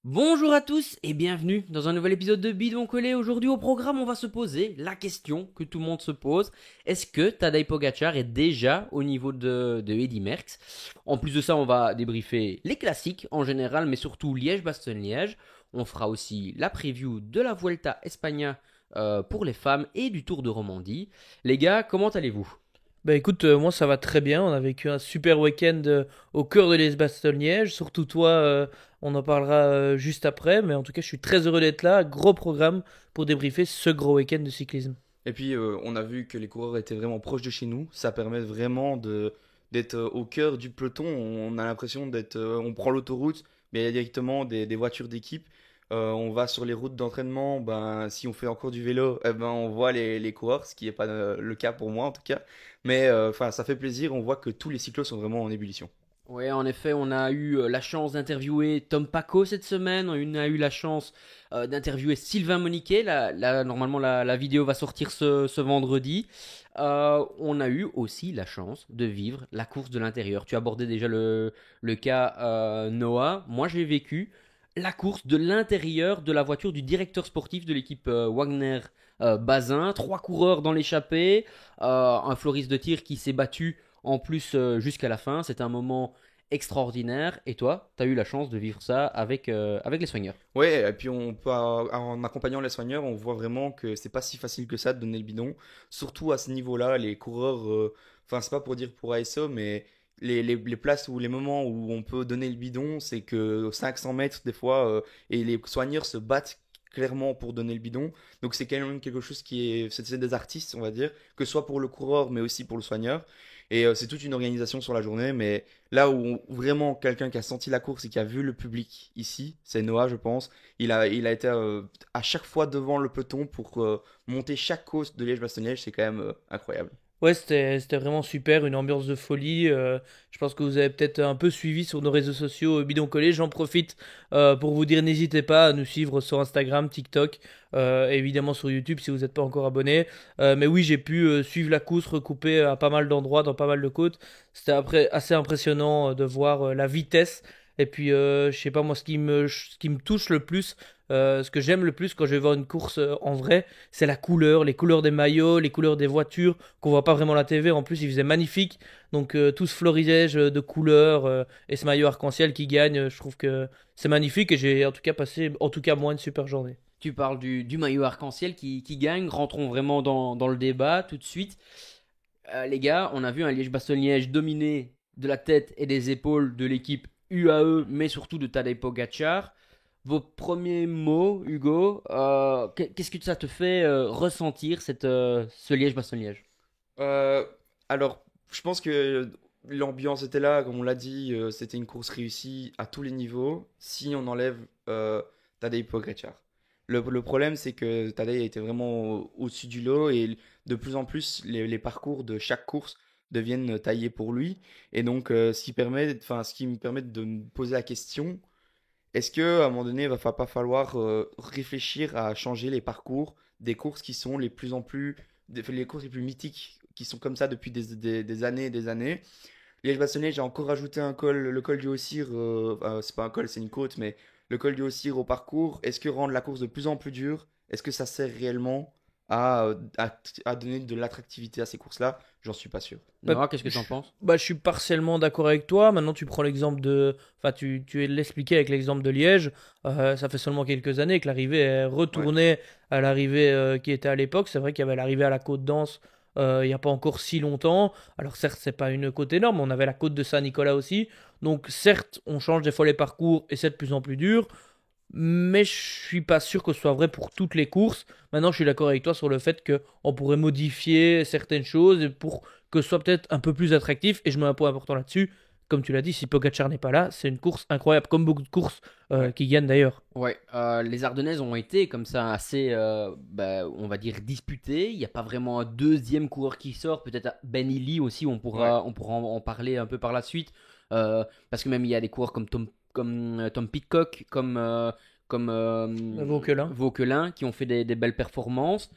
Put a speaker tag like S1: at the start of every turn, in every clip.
S1: Bonjour à tous et bienvenue dans un nouvel épisode de Bidon Collé. Aujourd'hui au programme, on va se poser la question que tout le monde se pose. Est-ce que Tadej Pogacar est déjà au niveau de Eddy Merckx? En plus de ça, on va débriefer les classiques en général, mais surtout Liège-Bastogne-Liège. On fera aussi la preview de la Vuelta España pour les femmes et du Tour de Romandie. Les gars, comment allez-vous?
S2: Bah écoute, moi ça va très bien. On a vécu un super week-end au cœur de l'Es-Bastogne-Liège. Surtout toi, on en parlera juste après. Mais en tout cas, je suis très heureux d'être là. Gros programme pour débriefer ce gros week-end de cyclisme.
S3: Et puis, on a vu que les coureurs étaient vraiment proches de chez nous. Ça permet vraiment d'être au cœur du peloton. On a l'impression on prend l'autoroute, mais il y a directement des voitures d'équipe. On va sur les routes d'entraînement. Ben, si on fait encore du vélo, eh ben, on voit les coureurs, ce qui n'est pas le cas pour moi en tout cas. Mais enfin, ça fait plaisir. On voit que tous les cyclos sont vraiment en ébullition.
S1: Oui, en effet, on a eu la chance d'interviewer Tom Paco cette semaine. On a eu la chance d'interviewer Sylvain Moniquet. Normalement, la vidéo va sortir ce vendredi. On a eu aussi la chance de vivre la course de l'intérieur. Tu abordais déjà le cas Noah. Moi, j'ai vécu la course de l'intérieur de la voiture du directeur sportif de l'équipe Wagner Bazin. Trois coureurs dans l'échappée. Un floriste de tir qui s'est battu en plus jusqu'à la fin. C'est un moment extraordinaire. Et toi, tu as eu la chance de vivre ça avec les soigneurs.
S3: Ouais, et puis en accompagnant les soigneurs, on voit vraiment que c'est pas si facile que ça de donner le bidon. Surtout à ce niveau-là, les coureurs, enfin c'est pas pour dire pour ASO, mais les places ou les moments où on peut donner le bidon, c'est que 500 mètres des fois, et les soigneurs se battent clairement pour donner le bidon. Donc c'est quand même quelque chose c'est des artistes, on va dire, que ce soit pour le coureur, mais aussi pour le soigneur. Et c'est toute une organisation sur la journée, mais là où vraiment quelqu'un qui a senti la course et qui a vu le public ici, c'est Noah, je pense. Il a été à chaque fois devant le peloton pour monter chaque course de Liège-Bastogne-Liège, c'est quand même incroyable.
S2: Ouais, c'était vraiment super, une ambiance de folie. Je pense que vous avez peut-être un peu suivi sur nos réseaux sociaux Bidon Collé. J'en profite pour vous dire, n'hésitez pas à nous suivre sur Instagram, TikTok, et évidemment sur YouTube si vous n'êtes pas encore abonné. Mais oui, j'ai pu suivre la course recoupée à pas mal d'endroits, dans pas mal de côtes. C'était après assez impressionnant de voir la vitesse. Et puis, je sais pas, moi, ce qui me touche le plus, ce que j'aime le plus quand je vais voir une course en vrai, c'est la couleur, les couleurs des maillots, les couleurs des voitures qu'on voit pas vraiment à la TV. En plus, il faisait magnifique. Donc, tout ce florilège de couleurs et ce maillot arc-en-ciel qui gagne, je trouve que c'est magnifique et j'ai en tout cas passé, en tout cas, moi, une super journée.
S1: Tu parles du maillot arc-en-ciel qui gagne. Rentrons vraiment dans le débat tout de suite. Les gars, on a vu un Liège-Bastogne-Liège dominé de la tête et des épaules de l'équipe UAE, mais surtout de Tadej Pogacar. Vos premiers mots, Hugo, qu'est-ce que ça te fait ressentir ce Liège-Bastogne-Liège?
S3: Euh, alors, je pense que l'ambiance était là, comme on l'a dit, c'était une course réussie à tous les niveaux, si on enlève Tadej Pogacar. Le problème, c'est que Tadej était vraiment au-dessus du lot et de plus en plus, les parcours de chaque course deviennent taillés pour lui. Et donc, ce qui me permet de me poser la question, est-ce que à un moment donné, il va pas falloir réfléchir à changer les parcours des courses qui sont les courses les plus mythiques, qui sont comme ça depuis des années et des années. Liège-Bastogne, j'ai encore rajouté un col, le col du Haut-Cyr, c'est pas un col, c'est une côte, mais le col du Haut-Cyr au parcours. Est-ce que rendre la course de plus en plus dure, est-ce que ça sert réellement à donner de l'attractivité à ces courses-là? J'en suis pas sûr.
S2: Bah,
S1: Noah, qu'est-ce que
S2: je,
S1: t'en penses?
S2: je suis partiellement d'accord avec toi. Maintenant, tu prends l'exemple de. Enfin, tu l'expliquais avec l'exemple de Liège. Ça fait seulement quelques années que l'arrivée est
S3: Ouais.
S2: retournée à l'arrivée qui était à l'époque. C'est vrai qu'il y avait l'arrivée à la Côte d'Anse il n'y a pas encore si longtemps. Alors, certes, c'est pas une côte énorme. On avait la côte de Saint-Nicolas aussi. Donc, certes, on change des fois les parcours et c'est de plus en plus dur. Mais je suis pas sûr que ce soit vrai pour toutes les courses. Maintenant, je suis d'accord avec toi sur le fait qu'on pourrait modifier certaines choses pour que ce soit peut-être un peu plus attractif. Et je mets un point important là-dessus. Comme tu l'as dit, si Pogacar n'est pas là, c'est une course incroyable, comme beaucoup de courses
S3: Ouais.
S2: qui gagnent d'ailleurs.
S1: Ouais, les Ardennaises ont été comme ça assez, on va dire, disputées. Il n'y a pas vraiment un deuxième coureur qui sort. Peut-être Ben Illy aussi,
S3: Ouais.
S1: on pourra en parler un peu par la suite. Parce que même il y a des coureurs comme Tom Pitcock, comme
S2: Vauquelin.
S1: Vauquelin, qui ont fait des belles performances.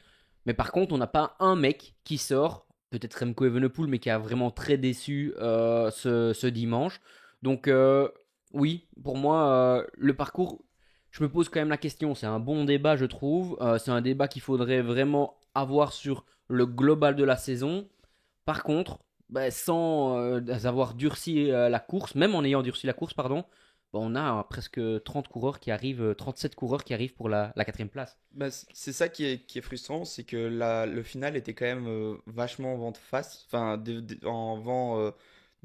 S1: Mais par contre, on n'a pas un mec qui sort, peut-être Remco Evenepoel, mais qui a vraiment très déçu ce dimanche. Donc, oui, pour moi, le parcours je me pose quand même la question. C'est un bon débat, je trouve. C'est un débat qu'il faudrait vraiment avoir sur le global de la saison. Par contre, bah, sans avoir durci la course, même en ayant durci la course, pardon, bah, on a presque 30 coureurs qui arrivent, 37 coureurs qui arrivent pour la quatrième place.
S3: Bah, c'est ça qui est frustrant, c'est que le final était quand même vachement en vent de face, enfin en vent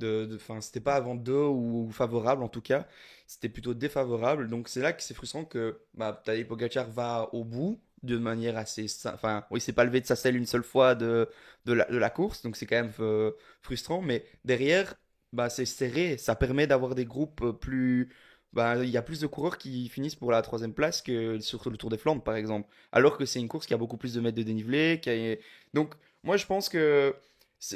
S3: enfin c'était pas vent de ou favorable en tout cas, c'était plutôt défavorable. Donc c'est là que c'est frustrant que bah, Tadej Pogacar va au bout de manière assez, enfin oui c'est pas levé de sa selle une seule fois de la course, donc c'est quand même frustrant. Mais derrière, bah c'est serré, ça permet d'avoir des groupes plus bah, il y a plus de coureurs qui finissent pour la troisième place que sur le Tour des Flandres, par exemple. Alors que c'est une course qui a beaucoup plus de mètres de dénivelé. Donc, moi, je pense que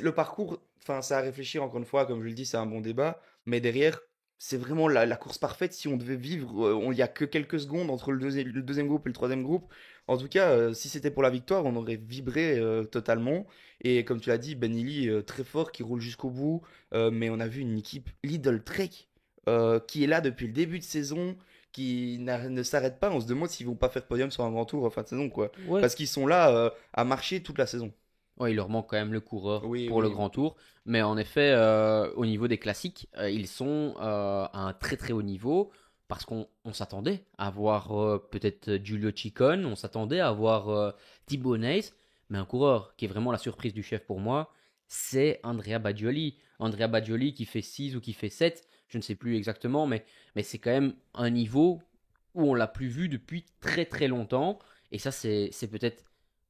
S3: le parcours, enfin, ça à réfléchir encore une fois, comme je le dis, c'est un bon débat. Mais derrière, c'est vraiment la course parfaite. Si on devait vivre, il n'y a que quelques secondes entre le deuxième groupe et le troisième groupe. En tout cas, si c'était pour la victoire, on aurait vibré totalement. Et comme tu l'as dit, Ben Illy, très fort, qui roule jusqu'au bout. Mais on a vu une équipe Lidl Trek qui est là depuis le début de saison, qui ne s'arrête pas. On se demande s'ils vont pas faire podium sur un grand tour en fin de saison, quoi.
S2: Ouais.
S3: Parce qu'ils sont là à marcher toute la saison.
S1: Ouais, il leur manque quand même le coureur
S3: Oui,
S1: pour le
S3: oui.
S1: grand tour. Mais en effet, au niveau des classiques, ils sont à un très très haut niveau. Parce qu'on s'attendait à voir peut-être Giulio Ciccone, on s'attendait à voir Thibaut Neis. Mais un coureur qui est vraiment la surprise du chef pour moi, c'est Andrea Baggioli. Andrea Baggioli qui fait 6 ou qui fait 7, je ne sais plus exactement, mais c'est quand même un niveau où on l'a plus vu depuis très très longtemps. Et ça, c'est peut-être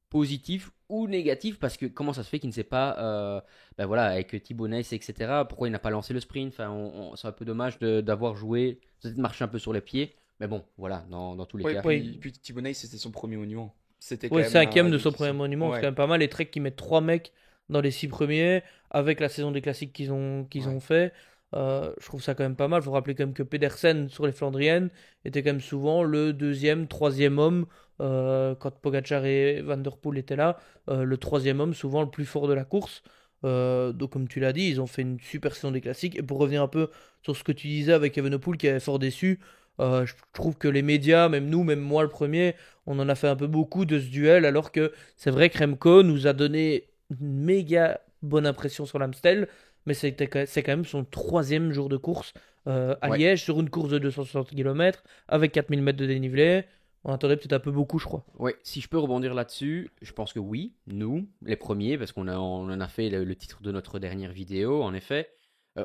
S1: positif ou négatif parce que comment ça se fait qu'il ne sait pas ben voilà avec Thibaut Neis etc pourquoi il n'a pas lancé le sprint, enfin c'est un peu dommage d'avoir joué peut-être marché un peu sur les pieds, mais bon voilà dans tous les
S3: Ouais,
S1: cas.
S3: puis Thibonnet, c'était son premier monument. C'était quand
S2: Ouais,
S3: même
S2: cinquième de son premier
S3: difficile.
S2: monument, c'est
S3: Ouais,
S2: quand même pas mal. Les Trek qui mettent 3 mecs dans les 6 premiers, avec la saison des classiques qu'ils
S3: ouais.
S2: ont fait. Je trouve ça quand même pas mal. Faut rappeler quand même que Pedersen sur les Flandriennes était quand même souvent le deuxième, troisième homme quand Pogacar et Van Der Poel étaient là. Le troisième homme, souvent le plus fort de la course. Donc comme tu l'as dit, ils ont fait une super saison des classiques. Et pour revenir un peu sur ce que tu disais avec Evenepoel qui avait fort déçu, je trouve que les médias, même nous, même moi le premier, on en a fait un peu beaucoup de ce duel, alors que c'est vrai que Remco nous a donné une méga bonne impression sur l'Amstel, mais c'est quand même son troisième jour de course à
S1: Ouais,
S2: Liège, sur une course de 260 km, avec 4000 mètres de dénivelé. On attendait peut-être un peu beaucoup, je crois.
S1: ouais, si je peux rebondir là-dessus, je pense que oui, nous les premiers, parce on en a fait le titre de notre dernière vidéo, en effet,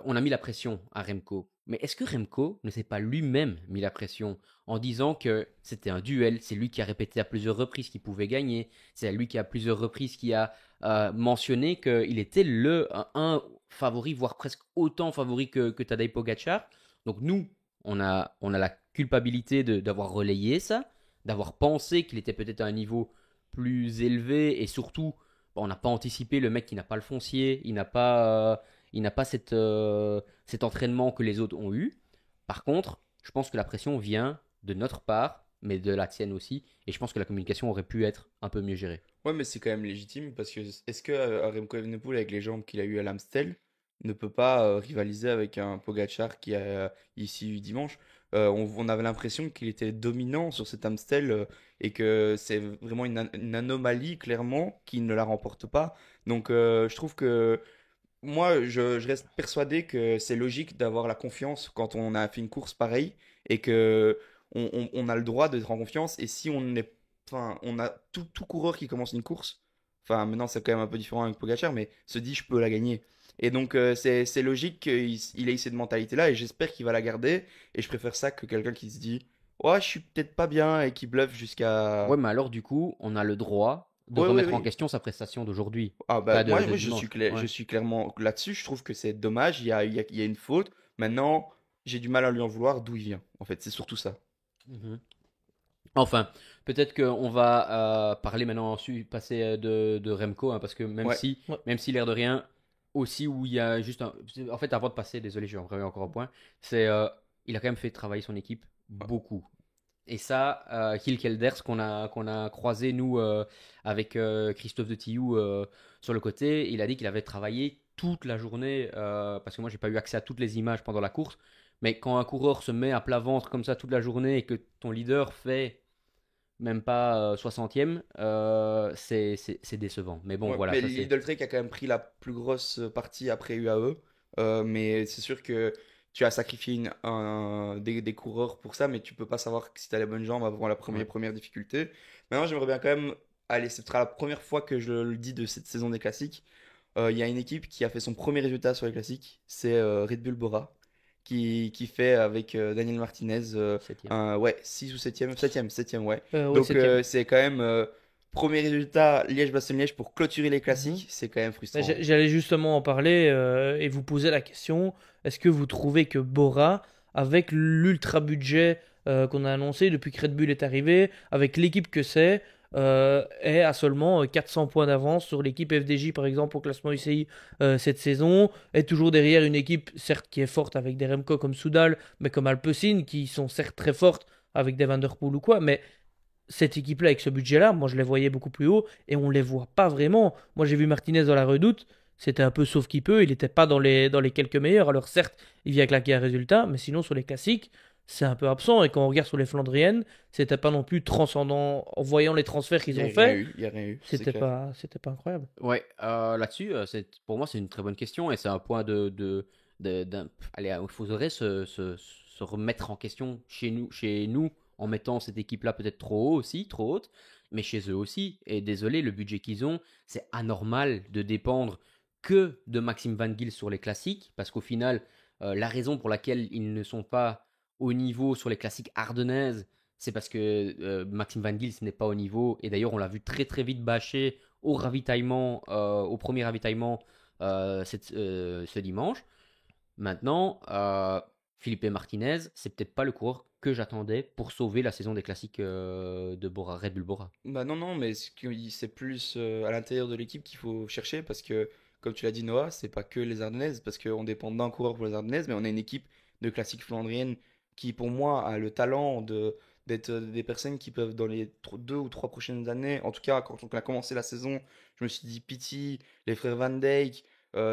S1: on a mis la pression à Remco. Mais est-ce que Remco ne s'est pas lui-même mis la pression en disant que c'était un duel? C'est lui qui a répété à plusieurs reprises qu'il pouvait gagner. C'est lui qui à plusieurs reprises qui a mentionné qu'il était un favori, voire presque autant favori que Tadej Pogacar. Donc nous, on a la culpabilité d'avoir relayé ça, d'avoir pensé qu'il était peut-être à un niveau plus élevé et surtout, bah, on n'a pas anticipé le mec qui n'a pas le foncier, il n'a pas cet entraînement que les autres ont eu. Par contre, je pense que la pression vient de notre part, mais de la tienne aussi. Et je pense que la communication aurait pu être un peu mieux gérée.
S3: Ouais, mais c'est quand même légitime parce que est-ce que Remco Evenepoel, avec les jambes qu'il a eues à l'Amstel, ne peut pas rivaliser avec un Pogacar qui a ici eu dimanche? On avait l'impression qu'il était dominant sur cet Amstel et que c'est vraiment une anomalie, clairement, qui ne la remporte pas. Donc, je trouve que moi, je reste persuadé que c'est logique d'avoir la confiance quand on a fait une course pareille et que on a le droit d'être en confiance. Et si on est, enfin, on a tout coureur qui commence une course, enfin, maintenant c'est quand même un peu différent avec Pogacar, mais se dit je peux la gagner. Et donc c'est logique qu'il ait cette mentalité-là et j'espère qu'il va la garder. Et je préfère ça que quelqu'un qui se dit ouais, je suis peut-être pas bien et qui bluffe
S1: Ouais,
S3: jusqu'à.
S1: mais alors du coup, on a le droit de
S3: Oui, oui,
S1: remettre en
S3: oui.
S1: question sa prestation d'aujourd'hui.
S3: Ah bah
S1: Pas
S3: moi,
S1: de
S3: oui, je suis
S1: dimanche.
S3: clair,
S1: Ouais.
S3: je suis clairement là-dessus. Je trouve que c'est dommage. Il y a une faute. Maintenant, j'ai du mal à lui en vouloir d'où il vient. En fait, c'est surtout ça.
S1: Mhm. Enfin, peut-être qu'on va parler maintenant, passer de Remco, hein, parce que même
S3: Ouais.
S1: si,
S2: Ouais.
S1: même si l'air de rien, aussi où il y a juste en fait, avant de passer, désolé, je vais en revenir encore un point, c'est il a quand même fait travailler son équipe
S3: Ouais.
S1: beaucoup. Et ça, Gilles Kelders, qu'on a croisé, nous, avec Christophe de Tillou sur le côté, il a dit qu'il avait travaillé toute la journée, parce que moi, j'ai pas eu accès à toutes les images pendant la course, Mais quand un coureur se met à plat ventre comme ça toute la journée et que ton leader fait même pas 60e, c'est décevant. Mais bon,
S3: Ouais,
S1: voilà,
S3: mais
S1: ça c'est.
S3: Lidl Trek a quand même pris la plus grosse partie après UAE. Mais c'est sûr que tu as sacrifié des coureurs pour ça, mais tu peux pas savoir si tu as les bonnes jambes avant la
S1: Ouais.
S3: première difficulté. Maintenant, j'aimerais bien quand même. Allez, ce sera la première fois que je le dis de cette saison des classiques. Il y a une équipe qui a fait son premier résultat sur les classiques, c'est Red Bull Bora, qui fait avec Daniel Martinez,
S1: 7e.
S3: ouais, 6 ou septième, ouais.
S2: Ouais,
S3: Donc
S2: 7e.
S3: c'est quand même premier résultat Liège-Bastogne-Liège pour clôturer les
S2: Mhm.
S3: classiques, c'est quand même
S2: Mais
S3: frustrant.
S2: j'allais justement en parler et vous poser la question, est-ce que vous trouvez que Bora, avec l'ultra budget qu'on a annoncé depuis que Red Bull est arrivé, avec l'équipe que c'est, est à seulement 400 points d'avance sur l'équipe FDJ par exemple au classement UCI cette saison, est toujours derrière une équipe certes qui est forte avec des Remco comme Soudal, mais comme Alpecin qui sont certes très fortes avec des Van Der Poel ou quoi, mais cette équipe-là, avec ce budget-là, moi je les voyais beaucoup plus haut et on les voit pas vraiment. Moi j'ai vu Martinez dans la Redoute, c'était un peu sauf qui peut, il n'était pas dans les quelques meilleurs. Alors certes, il vient claquer un résultat, mais sinon sur les classiques, c'est un peu absent. Et quand on regarde sur les Flandriennes, c'était pas non plus transcendant. En voyant les transferts
S3: Il
S2: qu'ils
S3: n'y a
S2: ont
S3: rien
S2: fait,
S3: eu, il y a rien eu, c'est clair.
S2: c'était pas incroyable.
S1: Ouais, là-dessus, pour moi, c'est une très bonne question et c'est un point allez, il faudrait se remettre en question chez nous, en mettant cette équipe-là peut-être trop haut aussi, trop haute, mais chez eux aussi. Et désolé, le budget qu'ils ont, c'est anormal de dépendre que de Maxime Van Gils sur les classiques, parce qu'au final, la raison pour laquelle ils ne sont pas au niveau sur les classiques ardennaises, c'est parce que Maxime Van Gils n'est pas au niveau. Et d'ailleurs, on l'a vu très très vite bâcher au ravitaillement, au premier ravitaillement ce dimanche. Maintenant, Philippe Martinez, c'est peut-être pas le coureur que j'attendais pour sauver la saison des classiques de Bora, Red Bull Bora.
S3: Bah non, non, mais c'est plus à l'intérieur de l'équipe qu'il faut chercher parce que, comme tu l'as dit, Noah, c'est pas que les Ardennaises parce qu'on dépend d'un coureur pour les Ardennaises, mais on a une équipe de classique flandrienne qui, pour moi, a le talent d'être des personnes qui peuvent, dans les 2 ou 3 prochaines années, en tout cas, quand on a commencé la saison, je me suis dit, Pity, les frères Van Dijk,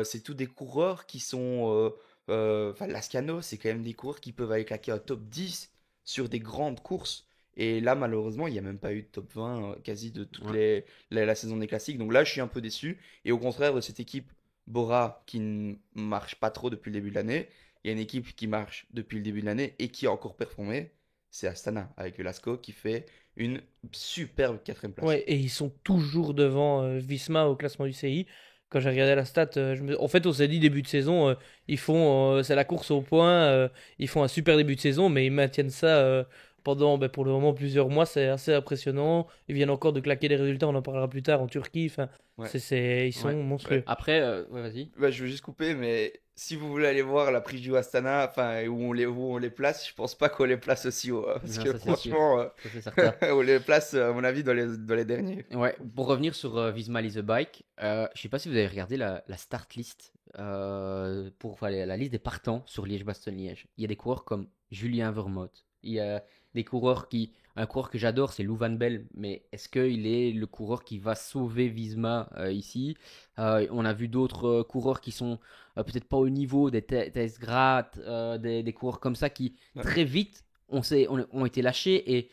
S3: c'est tous des coureurs qui sont. Enfin, Lascano, c'est quand même des coureurs qui peuvent aller claquer un top 10 sur des grandes courses. Et là, malheureusement, il n'y a même pas eu de top 20 quasi de toute
S1: Ouais.
S3: la saison des classiques. Donc là, je suis un peu déçu. Et au contraire de cette équipe Bora qui ne marche pas trop depuis le début de l'année, il y a une équipe qui marche depuis le début de l'année et qui a encore performé. C'est Astana avec le Lasco qui fait une superbe quatrième place.
S2: Ouais, et ils sont toujours devant Visma au classement UCI. Quand j'ai regardé la stat, en fait, on s'est dit début de saison, c'est la course au point, ils font un super début de saison, mais ils maintiennent ça pendant, ben, pour le moment, plusieurs mois. C'est assez impressionnant. Ils viennent encore de claquer des résultats, on en parlera plus tard en Turquie. Enfin,
S3: Ouais.
S2: ils sont
S1: Ouais.
S2: monstrueux.
S1: Après, ouais, vas-y.
S3: Bah, je veux juste couper, mais si vous voulez aller voir la preview Astana, enfin où on les place, je pense pas qu'on les place aussi haut, hein, parce
S1: Non,
S3: que
S1: ça c'est sûr.
S3: franchement,
S1: Ça c'est certain.
S3: on les place à mon avis dans les derniers.
S1: Ouais, pour revenir sur Visma Lease a Bike, je sais pas si vous avez regardé la start list pour enfin, la liste des partants sur Liège-Bastogne-Liège. Il y a des coureurs comme Julien Vermont. Il y a des coureurs un coureur que j'adore, c'est Lou Van Bell, mais est-ce qu'il est le coureur qui va sauver Visma ici? On a vu d'autres coureurs qui sont peut-être pas au niveau des Thijs Graat, des coureurs comme ça qui
S3: Ouais.
S1: très vite ont été lâchés et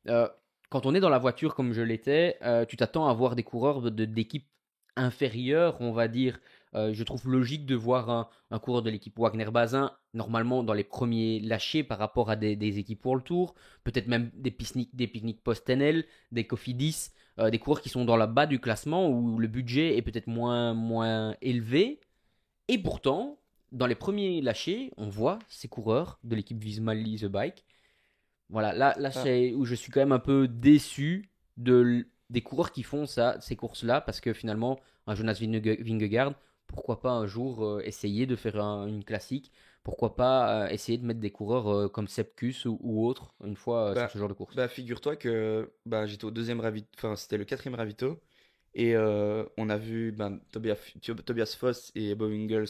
S1: euh, quand on est dans la voiture comme je l'étais, tu t'attends à voir des coureurs d'équipes inférieures, on va dire. Je trouve logique de voir un coureur de l'équipe Wagner-Bazin, normalement dans les premiers lâchés par rapport à des équipes World Tour, peut-être même des pique-niques post-NL, des Cofidis, des coureurs qui sont dans la bas du classement où le budget est peut-être moins élevé. Et pourtant, dans les premiers lâchés, on voit ces coureurs de l'équipe Visma Lease a Bike. Voilà, là
S3: Ah,
S1: c'est où je suis quand même un peu déçu des coureurs qui font ça, ces courses-là, parce que finalement, un Jonas Vingegaard, pourquoi pas un jour essayer de faire une classique, pourquoi pas essayer de mettre des coureurs comme Sepkus ou autres, une fois sur
S3: bah,
S1: ce genre de course.
S3: bah, figure-toi que bah, j'étais au deuxième ravito, enfin c'était le quatrième ravito, et on a vu ben, Tobias Foss et Bo Ingels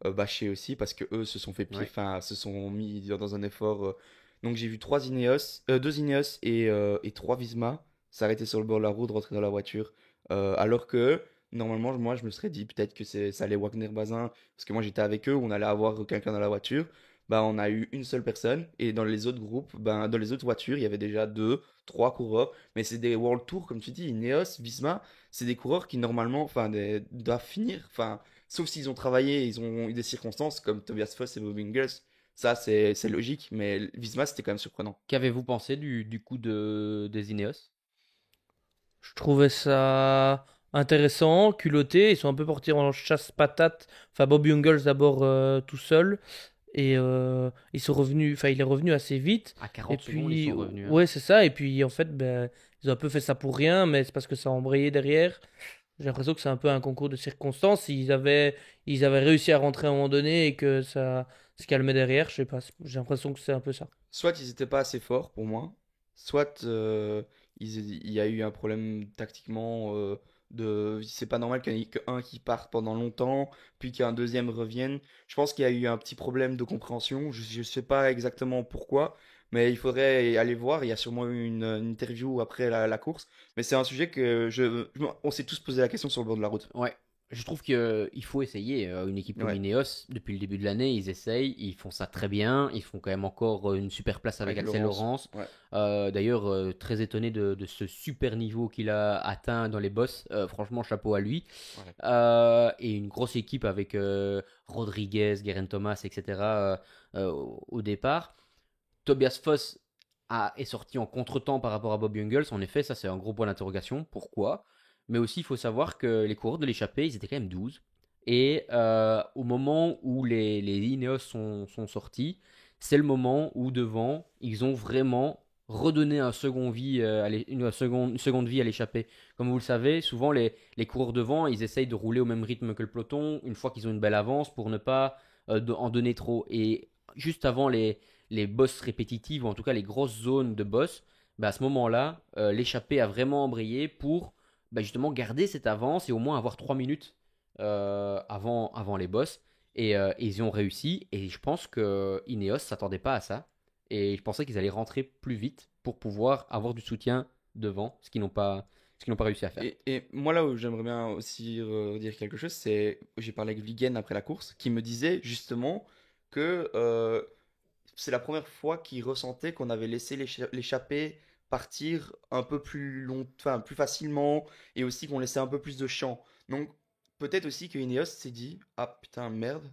S3: bâcher aussi parce que eux se sont fait pied,
S1: Ouais.
S3: enfin se sont mis dans un effort. Donc j'ai vu deux Ineos et trois Visma s'arrêter sur le bord de la route, rentrer dans la voiture, alors que normalement je me serais dit peut-être que ça allait Wagner Bazin parce que moi j'étais avec eux, on allait avoir quelqu'un dans la voiture. bah, on a eu une seule personne. Et dans les autres groupes, ben, dans les autres voitures, il y avait déjà 2, 3 coureurs. Mais c'est des World Tour, comme tu dis, Ineos, Visma, c'est des coureurs qui normalement enfin, doivent finir. Enfin, sauf s'ils ont travaillé, ils ont eu des circonstances comme Tobias Foss et Bob Ingels. Ça, c'est logique. Mais Visma, c'était quand même surprenant.
S1: Qu'avez-vous pensé du coup des Ineos?
S2: Je trouvais ça intéressant, culotté. Ils sont un peu partis en chasse-patate. Enfin, Bob Jungels d'abord tout seul. Et ils sont revenus, enfin, il est revenu assez vite.
S1: À
S2: Et
S1: 40 secondes, ils
S2: puis,
S1: sont revenus, hein.
S2: ouais, c'est ça. Et puis, en fait, ben, ils ont un peu fait ça pour rien, mais c'est parce que ça a embrayé derrière. J'ai l'impression que c'est un peu un concours de circonstances. Ils avaient réussi à rentrer à un moment donné et que ça se calmait derrière. Je sais pas, j'ai l'impression que c'est un peu ça.
S3: Soit ils n'étaient pas assez forts pour moi, soit il y a eu un problème tactiquement c'est pas normal qu'il y en ait qu'un qui parte pendant longtemps, puis qu'un deuxième revienne. Je pense qu'il y a eu un petit problème de compréhension. Je sais pas exactement pourquoi, mais il faudrait aller voir. Il y a sûrement eu une interview après la course, mais c'est un sujet que on s'est tous posé la question sur le bord de la route.
S1: Ouais, je trouve qu'il faut essayer. Une équipe comme
S3: Ouais,
S1: Ineos, depuis le début de l'année, ils essayent, ils font ça très bien, ils font quand même encore une super place avec
S3: avec
S1: Axel
S3: Laurence.
S1: Laurence.
S3: Ouais.
S1: D'ailleurs, très étonné de ce super niveau qu'il a atteint dans les boss. Franchement, chapeau à lui.
S3: Ouais.
S1: Et une grosse équipe avec Rodriguez, Geraint Thomas, etc. Au départ. Tobias Foss est sorti en contretemps par rapport à Bob Jungels. En effet, ça c'est un gros point d'interrogation. Pourquoi? Mais aussi, il faut savoir que les coureurs de l'échappée, ils étaient quand même 12. Et au moment où les Ineos sont sortis, c'est le moment où devant, ils ont vraiment redonné un second vie, une seconde vie à l'échappée. Comme vous le savez, souvent les coureurs devant, ils essayent de rouler au même rythme que le peloton, une fois qu'ils ont une belle avance, pour ne pas en donner trop. Et juste avant les boss répétitives, ou en tout cas les grosses zones de boss, bah à ce moment-là, l'échappée a vraiment embrayé pour bah, justement garder cette avance et au moins avoir 3 minutes avant les boss. Et ils y ont réussi. Et je pense que Ineos s'attendait pas à ça. Et je pensais qu'ils allaient rentrer plus vite pour pouvoir avoir du soutien devant, ce qu'ils n'ont pas réussi à faire.
S3: Et moi, là où j'aimerais bien aussi dire quelque chose, c'est j'ai parlé avec Vigen après la course, qui me disait justement que c'est la première fois qu'il ressentait qu'on avait laissé l'échappée partir un peu plus long, enfin plus facilement, et aussi qu'on laissait un peu plus de champ. Donc peut-être aussi que Ineos s'est dit, ah putain merde,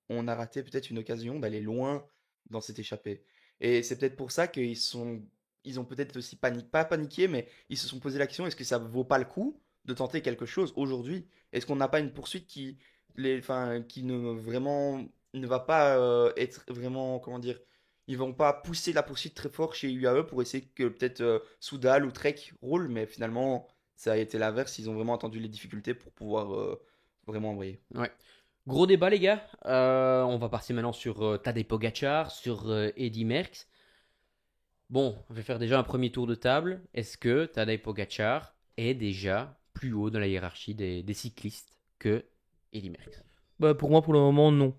S3: on a raté peut-être une occasion d'aller loin dans cette échappée. Et c'est peut-être pour ça ils ont peut-être aussi pas paniqué, mais ils se sont posé la question, est-ce que ça vaut pas le coup de tenter quelque chose aujourd'hui? Est-ce qu'on n'a pas une poursuite enfin, qui ne va pas être vraiment, comment dire, ils vont pas pousser la poursuite très fort chez UAE pour essayer que peut-être Soudal ou Trek roule, mais finalement ça a été l'inverse, ils ont vraiment attendu les difficultés pour pouvoir vraiment envoyer.
S1: Ouais. Gros débat, les gars. On va passer maintenant sur Tadej Pogacar, sur Eddy Merckx. Bon, on va faire déjà un premier tour de table. Est-ce que Tadej Pogacar est déjà plus haut dans la hiérarchie des cyclistes que Eddy Merckx?
S2: Bah, pour moi, pour le moment, non.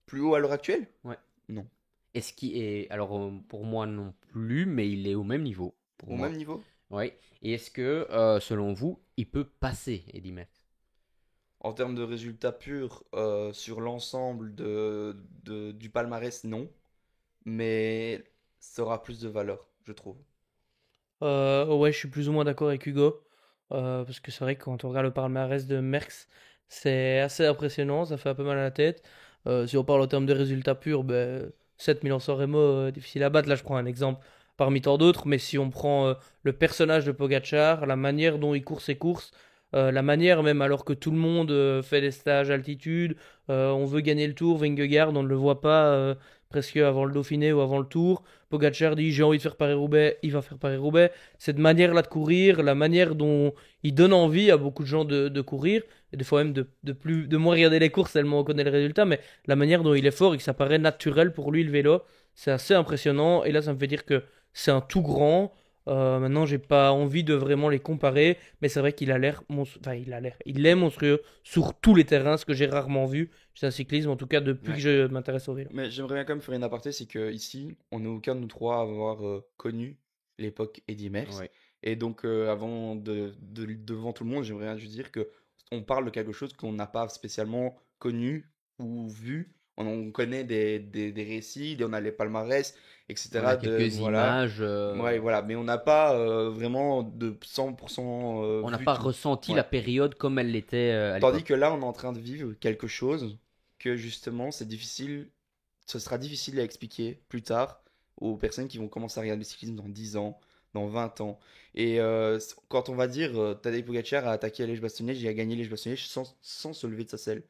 S3: Plus haut à l'heure actuelle?
S1: Ouais.
S3: Non.
S1: Est-ce qu'il est... Alors, pour moi non plus, mais il est au même niveau, pour
S3: Au
S1: moi.
S3: même niveau?
S1: Ouais. Et est-ce que, selon vous, il peut passer Eddy Merckx?
S3: En termes de résultats purs sur l'ensemble du palmarès, non. Mais ça aura plus de valeur, je trouve.
S2: Ouais, je suis plus ou moins d'accord avec Hugo. Parce que c'est vrai que quand on regarde le palmarès de Merckx, c'est assez impressionnant, ça fait un peu mal à la tête. Si on parle en termes de résultats purs, ben, 7000 San Remo, difficile à battre. Là, je prends un exemple parmi tant d'autres. Mais si on prend le personnage de Pogacar, la manière dont il court ses courses, la manière même alors que tout le monde fait des stages altitude, on veut gagner le Tour, Vingegaard, on ne le voit pas presque avant le Dauphiné ou avant le Tour. Pogacar dit j'ai envie de faire Paris-Roubaix, il va faire Paris-Roubaix. Cette manière-là de courir, la manière dont il donne envie à beaucoup de gens de courir, et des fois même de moins regarder les courses tellement on connaît le résultat, mais la manière dont il est fort et que ça paraît naturel pour lui le vélo, c'est assez impressionnant. Et là, ça me fait dire que c'est un tout grand. Maintenant, j'ai pas envie de vraiment les comparer, mais c'est vrai qu'il a l'air enfin, il est monstrueux sur tous les terrains, ce que j'ai rarement vu chez un cyclisme, en tout cas depuis que
S3: Ouais.
S2: je m'intéresse au vélo.
S3: Mais j'aimerais bien quand même faire une aparté, c'est que ici, on n'est aucun de nous trois à avoir connu l'époque Eddy Merckx.
S1: Ouais.
S3: Et donc, avant devant tout le monde, j'aimerais juste dire que on parle de quelque chose qu'on n'a pas spécialement connu ou vu. on connaît des récits, on a les palmarès,
S1: On a
S3: etc.
S1: quelques
S3: Voilà.
S1: images.
S3: Ouais, voilà. Mais on n'a pas vraiment de 100%
S1: On n'a
S3: vu
S1: pas
S3: tout.
S1: ressenti
S3: Ouais.
S1: la période comme elle l'était à
S3: Tandis
S1: l'époque.
S3: que là, on est en train de vivre quelque chose que justement, c'est difficile, ce sera difficile à expliquer plus tard aux personnes qui vont commencer à regarder le cyclisme dans 10 ans, dans 20 ans. Et quand on va dire Tadej Pogacar a attaqué Liège-Bastogne-Liège, il a gagné Liège-Bastogne-Liège sans se lever de sa selle.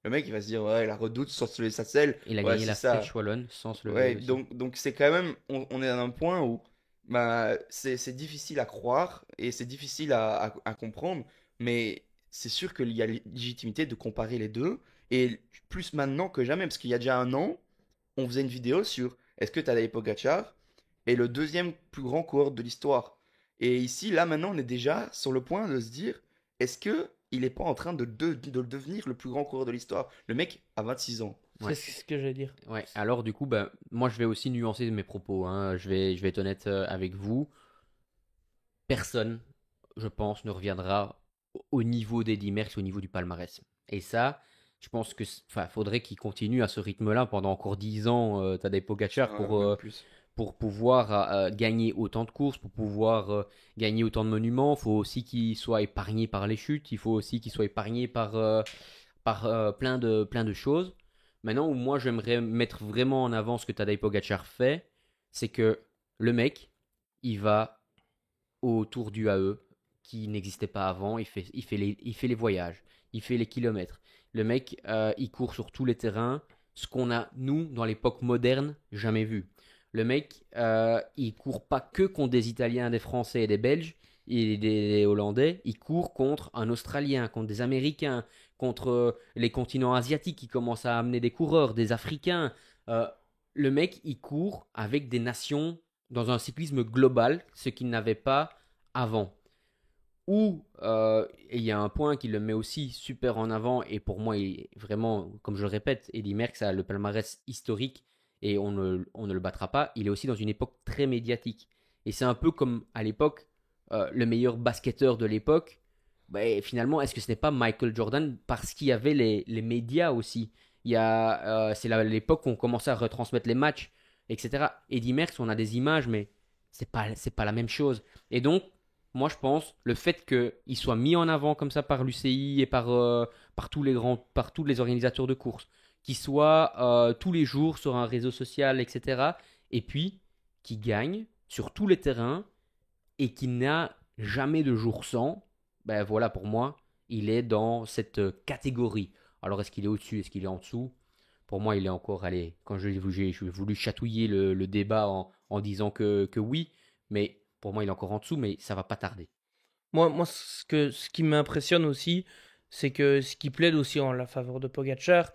S3: Le mec, il va se dire, ouais, la redoute sans se lever de sa selle.
S1: Il a
S3: Ouais,
S1: gagné
S3: c'est
S1: la
S3: ça.
S1: Flèche Wallonne sans se lever
S3: Ouais,
S1: aussi.
S3: donc c'est quand même, on est à un point où bah, c'est difficile à croire et c'est difficile à comprendre, mais c'est sûr qu'il y a légitimité de comparer les deux, et plus maintenant que jamais, parce qu'il y a déjà un an, on faisait une vidéo sur est-ce que Tadej Pogacar est le deuxième plus grand coureur de l'histoire. Et ici, là maintenant, on est déjà sur le point de se dire est-ce que il n'est pas en train de devenir le plus grand coureur de l'histoire? Le mec a 26 ans.
S1: Ouais.
S2: C'est ce que j'allais dire.
S1: Ouais, alors du coup, ben, moi je vais aussi nuancer mes propos, hein. Je vais être honnête avec vous. Personne, je pense, ne reviendra au niveau d'Eddy Merckx, au niveau du palmarès. Et ça, je pense que, faudrait qu'il continue à ce rythme-là pendant encore 10 ans, Tadej Pogacar,
S3: Même plus.
S1: pour pouvoir gagner autant de courses, pour pouvoir gagner autant de monuments. Il faut aussi qu'il soit épargné par les chutes, il faut aussi qu'il soit épargné par plein de choses. Maintenant, où moi j'aimerais mettre vraiment en avant ce que Tadej Pogacar fait, c'est que le mec, il va autour du AE qui n'existait pas avant, il fait les voyages, il fait les kilomètres. Le mec, il court sur tous les terrains, ce qu'on a, nous, dans l'époque moderne, jamais vu. Le mec, il court pas que contre des Italiens, des Français et des Belges et des Hollandais, il court contre un Australien, contre des Américains, contre les continents asiatiques qui commencent à amener des coureurs, des Africains. Euh, le mec, il court avec des nations dans un cyclisme global, ce qu'il n'avait pas avant. Ou il y a un point qui le met aussi super en avant, et pour moi, il est vraiment, comme je le répète, Eddy Merckx a le palmarès historique et on ne le battra pas. Il est aussi dans une époque très médiatique. Et c'est un peu comme à l'époque, le meilleur basketteur de l'époque. Ben, finalement, est-ce que ce n'est pas Michael Jordan parce qu'il y avait les médias aussi? C'est l'époque où on commençait à retransmettre les matchs, etc. Eddy Merckx, on a des images, mais c'est pas la même chose. Et donc, moi, je pense, le fait qu'il soit mis en avant comme ça par l'UCI et par tous les organisateurs de courses, qu'il soit tous les jours sur un réseau social, etc. Et puis, qu'il gagne sur tous les terrains et qu'il n'a jamais de jour sans, ben voilà, pour moi, il est dans cette catégorie. Alors, est-ce qu'il est au-dessus, est-ce qu'il est en dessous? Pour moi, il est encore, allez, quand j'ai voulu chatouiller le débat en disant que oui, mais pour moi, il est encore en dessous, mais ça va pas tarder.
S2: Moi ce qui m'impressionne aussi, c'est que ce qui plaide aussi en la faveur de Pogacar,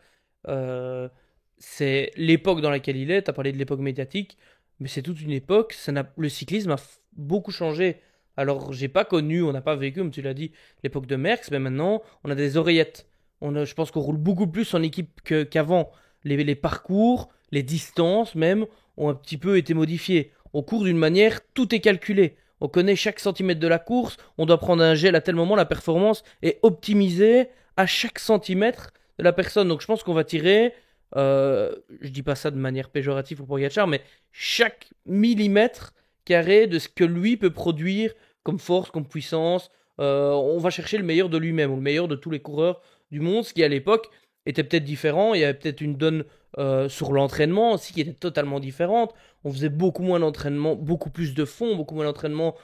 S2: euh, c'est l'époque dans laquelle il est. Tu as parlé de l'époque médiatique, mais c'est toute une époque. Le cyclisme a beaucoup changé. Alors, j'ai pas connu, on n'a pas vécu, comme tu l'as dit, l'époque de Merckx, mais maintenant, on a des oreillettes. Je pense qu'on roule beaucoup plus en équipe qu'avant. Les parcours, les distances même, ont un petit peu été modifiés. On court d'une manière, tout est calculé. On connaît chaque centimètre de la course, on doit prendre un gel à tel moment, la performance est optimisée à chaque centimètre de la personne. Donc je pense qu'on va tirer, je dis pas ça de manière péjorative pour Pogacar, mais chaque millimètre carré de ce que lui peut produire comme force, comme puissance. On va chercher le meilleur de lui-même, ou le meilleur de tous les coureurs du monde, ce qui à l'époque était peut-être différent. Il y avait peut-être une donne sur l'entraînement aussi qui était totalement différente. On faisait beaucoup moins d'entraînement, beaucoup plus de fond, beaucoup moins d'entraînement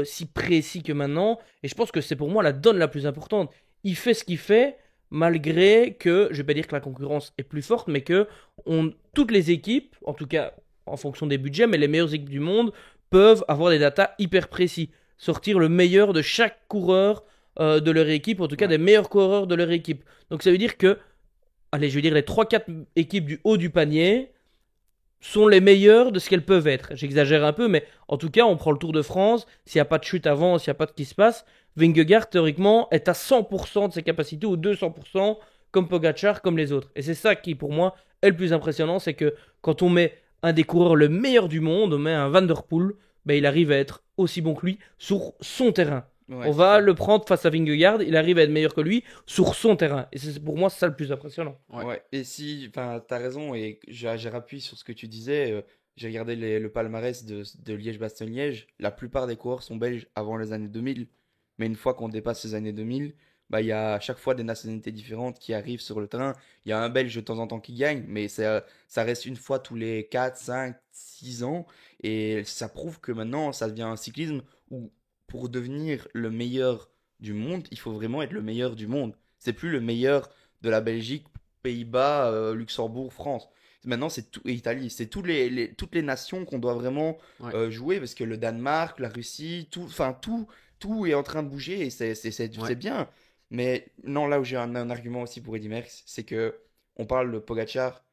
S2: si précis que maintenant. Et je pense que c'est pour moi la donne la plus importante. Il fait ce qu'il fait, malgré que, je vais pas dire que la concurrence est plus forte, mais que toutes les équipes, en tout cas en fonction des budgets, mais les meilleures équipes du monde, peuvent avoir des datas hyper précis. Sortir le meilleur de chaque coureur de leur équipe, en tout cas des meilleurs coureurs de leur équipe. Donc ça veut dire que, allez, je veux dire, les 3-4 équipes du haut du panier sont les meilleures de ce qu'elles peuvent être. J'exagère un peu, mais en tout cas, on prend le Tour de France. S'il n'y a pas de chute avant, s'il n'y a pas de qui se passe, Vingegaard, théoriquement, est à 100% de ses capacités, ou 200%, comme Pogacar, comme les autres. Et c'est ça qui, pour moi, est le plus impressionnant, c'est que quand on met un des coureurs le meilleur du monde, on met un Van Der Poel, ben, il arrive à être aussi bon que lui sur son terrain.
S3: Ouais,
S2: On
S3: c'est
S2: va
S3: ça.
S2: le prendre face à Vingegaard, il arrive à être meilleur que lui sur son terrain. Et pour moi, c'est ça le plus impressionnant.
S1: Ouais.
S3: Ouais, et si, enfin, t'as raison, et j'ai rappuyé sur ce que tu disais. J'ai regardé le palmarès de Liège-Bastogne-Liège. La plupart des coureurs sont belges avant les années 2000. Mais une fois qu'on dépasse les années 2000, bah, il y a à chaque fois des nationalités différentes qui arrivent sur le terrain. Il y a un Belge de temps en temps qui gagne, mais ça reste une fois tous les 4 5 6 ans. Et ça prouve que maintenant, ça devient un cyclisme où, pour devenir le meilleur du monde, il faut vraiment être le meilleur du monde. C'est plus le meilleur de la Belgique, Pays-Bas, Luxembourg, France. Maintenant, c'est tout, et Italie. C'est toutes les nations qu'on doit vraiment
S1: Ouais.
S3: jouer parce que le Danemark, la Russie, enfin tout est en train de bouger et
S1: Ouais.
S3: c'est bien. Mais non, là où j'ai un argument aussi pour Eddy Merckx, c'est que on parle de Pogacar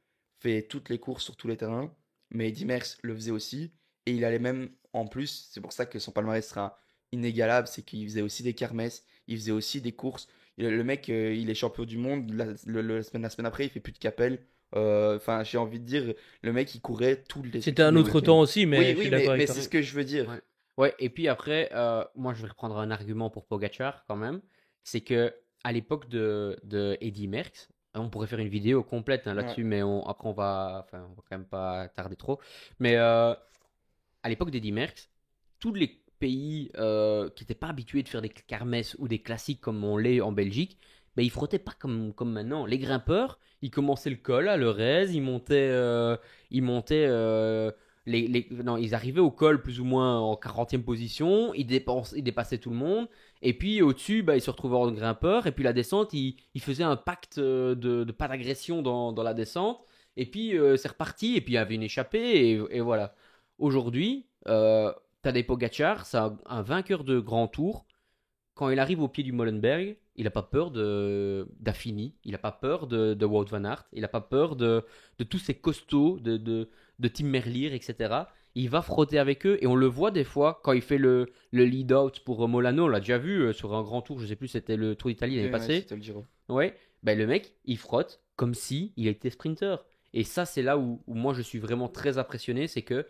S3: fait toutes les courses sur tous les terrains, mais Eddy Merckx le faisait aussi et il allait même en plus. C'est pour ça que son palmarès sera inégalable, c'est qu'il faisait aussi des kermesses, il faisait aussi des courses. Le mec, il est champion du monde. La semaine après, il fait plus de Capel. Enfin, j'ai envie de dire, le mec, il courait
S2: C'était
S3: tous
S2: un
S3: les
S2: autre
S3: week-ends.
S2: temps aussi, mais
S3: Oui,
S2: je suis
S3: oui,
S2: d'accord avec
S3: mais
S2: toi.
S3: c'est ce que je veux dire.
S1: Ouais. Ouais, et puis après, moi je vais reprendre un argument pour Pogacar quand même. C'est que à l'époque de Eddy Merckx, on pourrait faire une vidéo complète hein,
S3: Ouais.
S1: là-dessus, mais après on va quand même pas tarder trop. Mais à l'époque d'Eddy Merckx, tous les pays qui n'étaient pas habitués de faire des kermesses ou des classiques comme on l'est en Belgique, ben, ils frottaient pas comme maintenant. Les grimpeurs, ils commençaient le col à l'Eurèse, ils montaient non, ils arrivaient au col plus ou moins en 40e position, ils dépassaient tout le monde, et puis au-dessus, bah, ils se retrouvaient en grimpeur, et puis la descente, ils faisaient un pacte de pas d'agression dans la descente, et puis c'est reparti, et puis il y avait une échappée, et voilà. Aujourd'hui, Tadej Pogacar, c'est un vainqueur de grand tour. Quand il arrive au pied du Molenberg, il n'a pas peur d'Affini, il n'a pas peur de Wout van Aert, il n'a pas peur de tous ces costauds, de Tim Merlier, etc. Il va frotter avec eux et on le voit des fois quand il fait le lead-out pour Molano, on l'a déjà vu sur un grand tour, je sais plus, c'était le Tour d'Italie l'année
S3: Ouais,
S1: passée.
S3: c'était le Giro.
S1: Ouais, ben le mec, il frotte comme si il était sprinter. Et ça, c'est là où moi je suis vraiment très impressionné, c'est que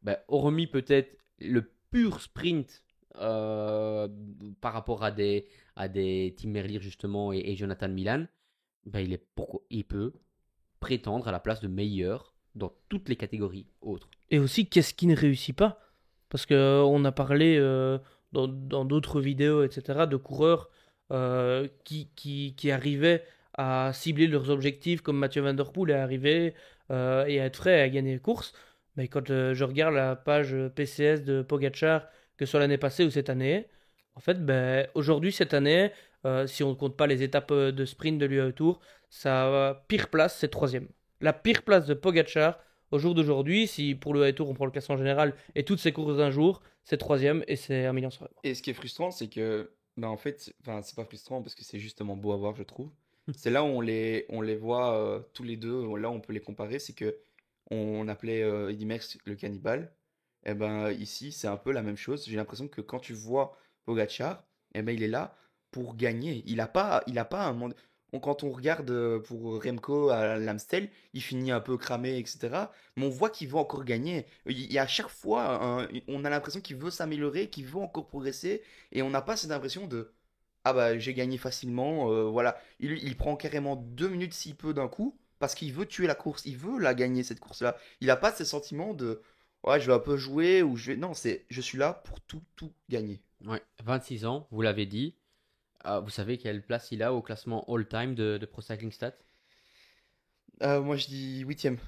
S1: bah, hormis peut-être le pur sprint euh, par rapport à des Tim Merlier justement et Jonathan Milan, bah, il peut prétendre à la place de meilleur dans toutes les catégories autres.
S2: Et aussi, qu'est-ce qui ne réussit pas? Parce que on a parlé dans d'autres vidéos, etc., de coureurs qui arrivaient à cibler leurs objectifs, comme Mathieu Van Der Poel est arrivé et à être prêt à gagner les courses. Mais quand je regarde la page PCS de Pogacar, que ce soit l'année passée ou cette année, en fait, ben, aujourd'hui, cette année, si on ne compte pas les étapes de sprint de l'UAE Tour, sa pire place, c'est troisième. La pire place de Pogacar, au jour d'aujourd'hui, si pour le Tour on prend le classement général et toutes ses courses d'un jour, c'est troisième et c'est 1 million sur euros.
S3: Et ce qui est frustrant, c'est que, bah, en fait, enfin, c'est pas frustrant parce que c'est justement beau à voir, je trouve. C'est là où on les voit tous les deux, là où on peut les comparer, c'est que on appelait Eddy Merckx le cannibale. Et ben ici, c'est un peu la même chose. J'ai l'impression que quand tu vois Pogacar, et ben il est là pour gagner. Il a pas un monde. Quand on regarde pour Remco à l'Amstel, il finit un peu cramé, etc. Mais on voit qu'il veut encore gagner. Il y a à chaque fois, on a l'impression qu'il veut s'améliorer, qu'il veut encore progresser, et on n'a pas cette impression de ah bah j'ai gagné facilement. Voilà, il prend carrément 2 minutes s'il peut d'un coup parce qu'il veut tuer la course, il veut la gagner cette course-là. Il n'a pas ce sentiment de ouais je vais un peu jouer ou je vais non c'est je suis là pour tout gagner.
S1: Ouais, 26 ans, vous l'avez dit. Vous savez quelle place il a au classement all-time de Pro Cycling Stats?
S3: Moi je dis huitième.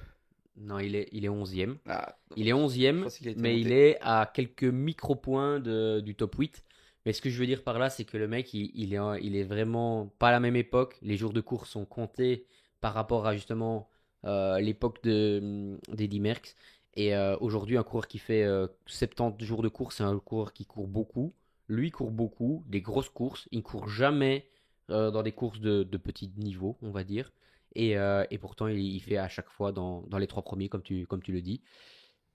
S1: Non, il est 11e.
S3: Ah,
S1: Il est
S3: je
S1: 11e,
S3: pense qu'il a été
S1: mais il
S3: monté.
S1: est à quelques micro-points du top 8. Mais ce que je veux dire par là, c'est que le mec, il est vraiment pas à la même époque. Les jours de course sont comptés par rapport à justement l'époque d'Eddy Merckx. Et aujourd'hui, un coureur qui fait 70 jours de course, c'est un coureur qui court beaucoup. Lui il court beaucoup, des grosses courses. Il ne court jamais dans des courses de petit niveau, on va dire. Et pourtant, il fait à chaque fois dans les trois premiers, comme tu le dis.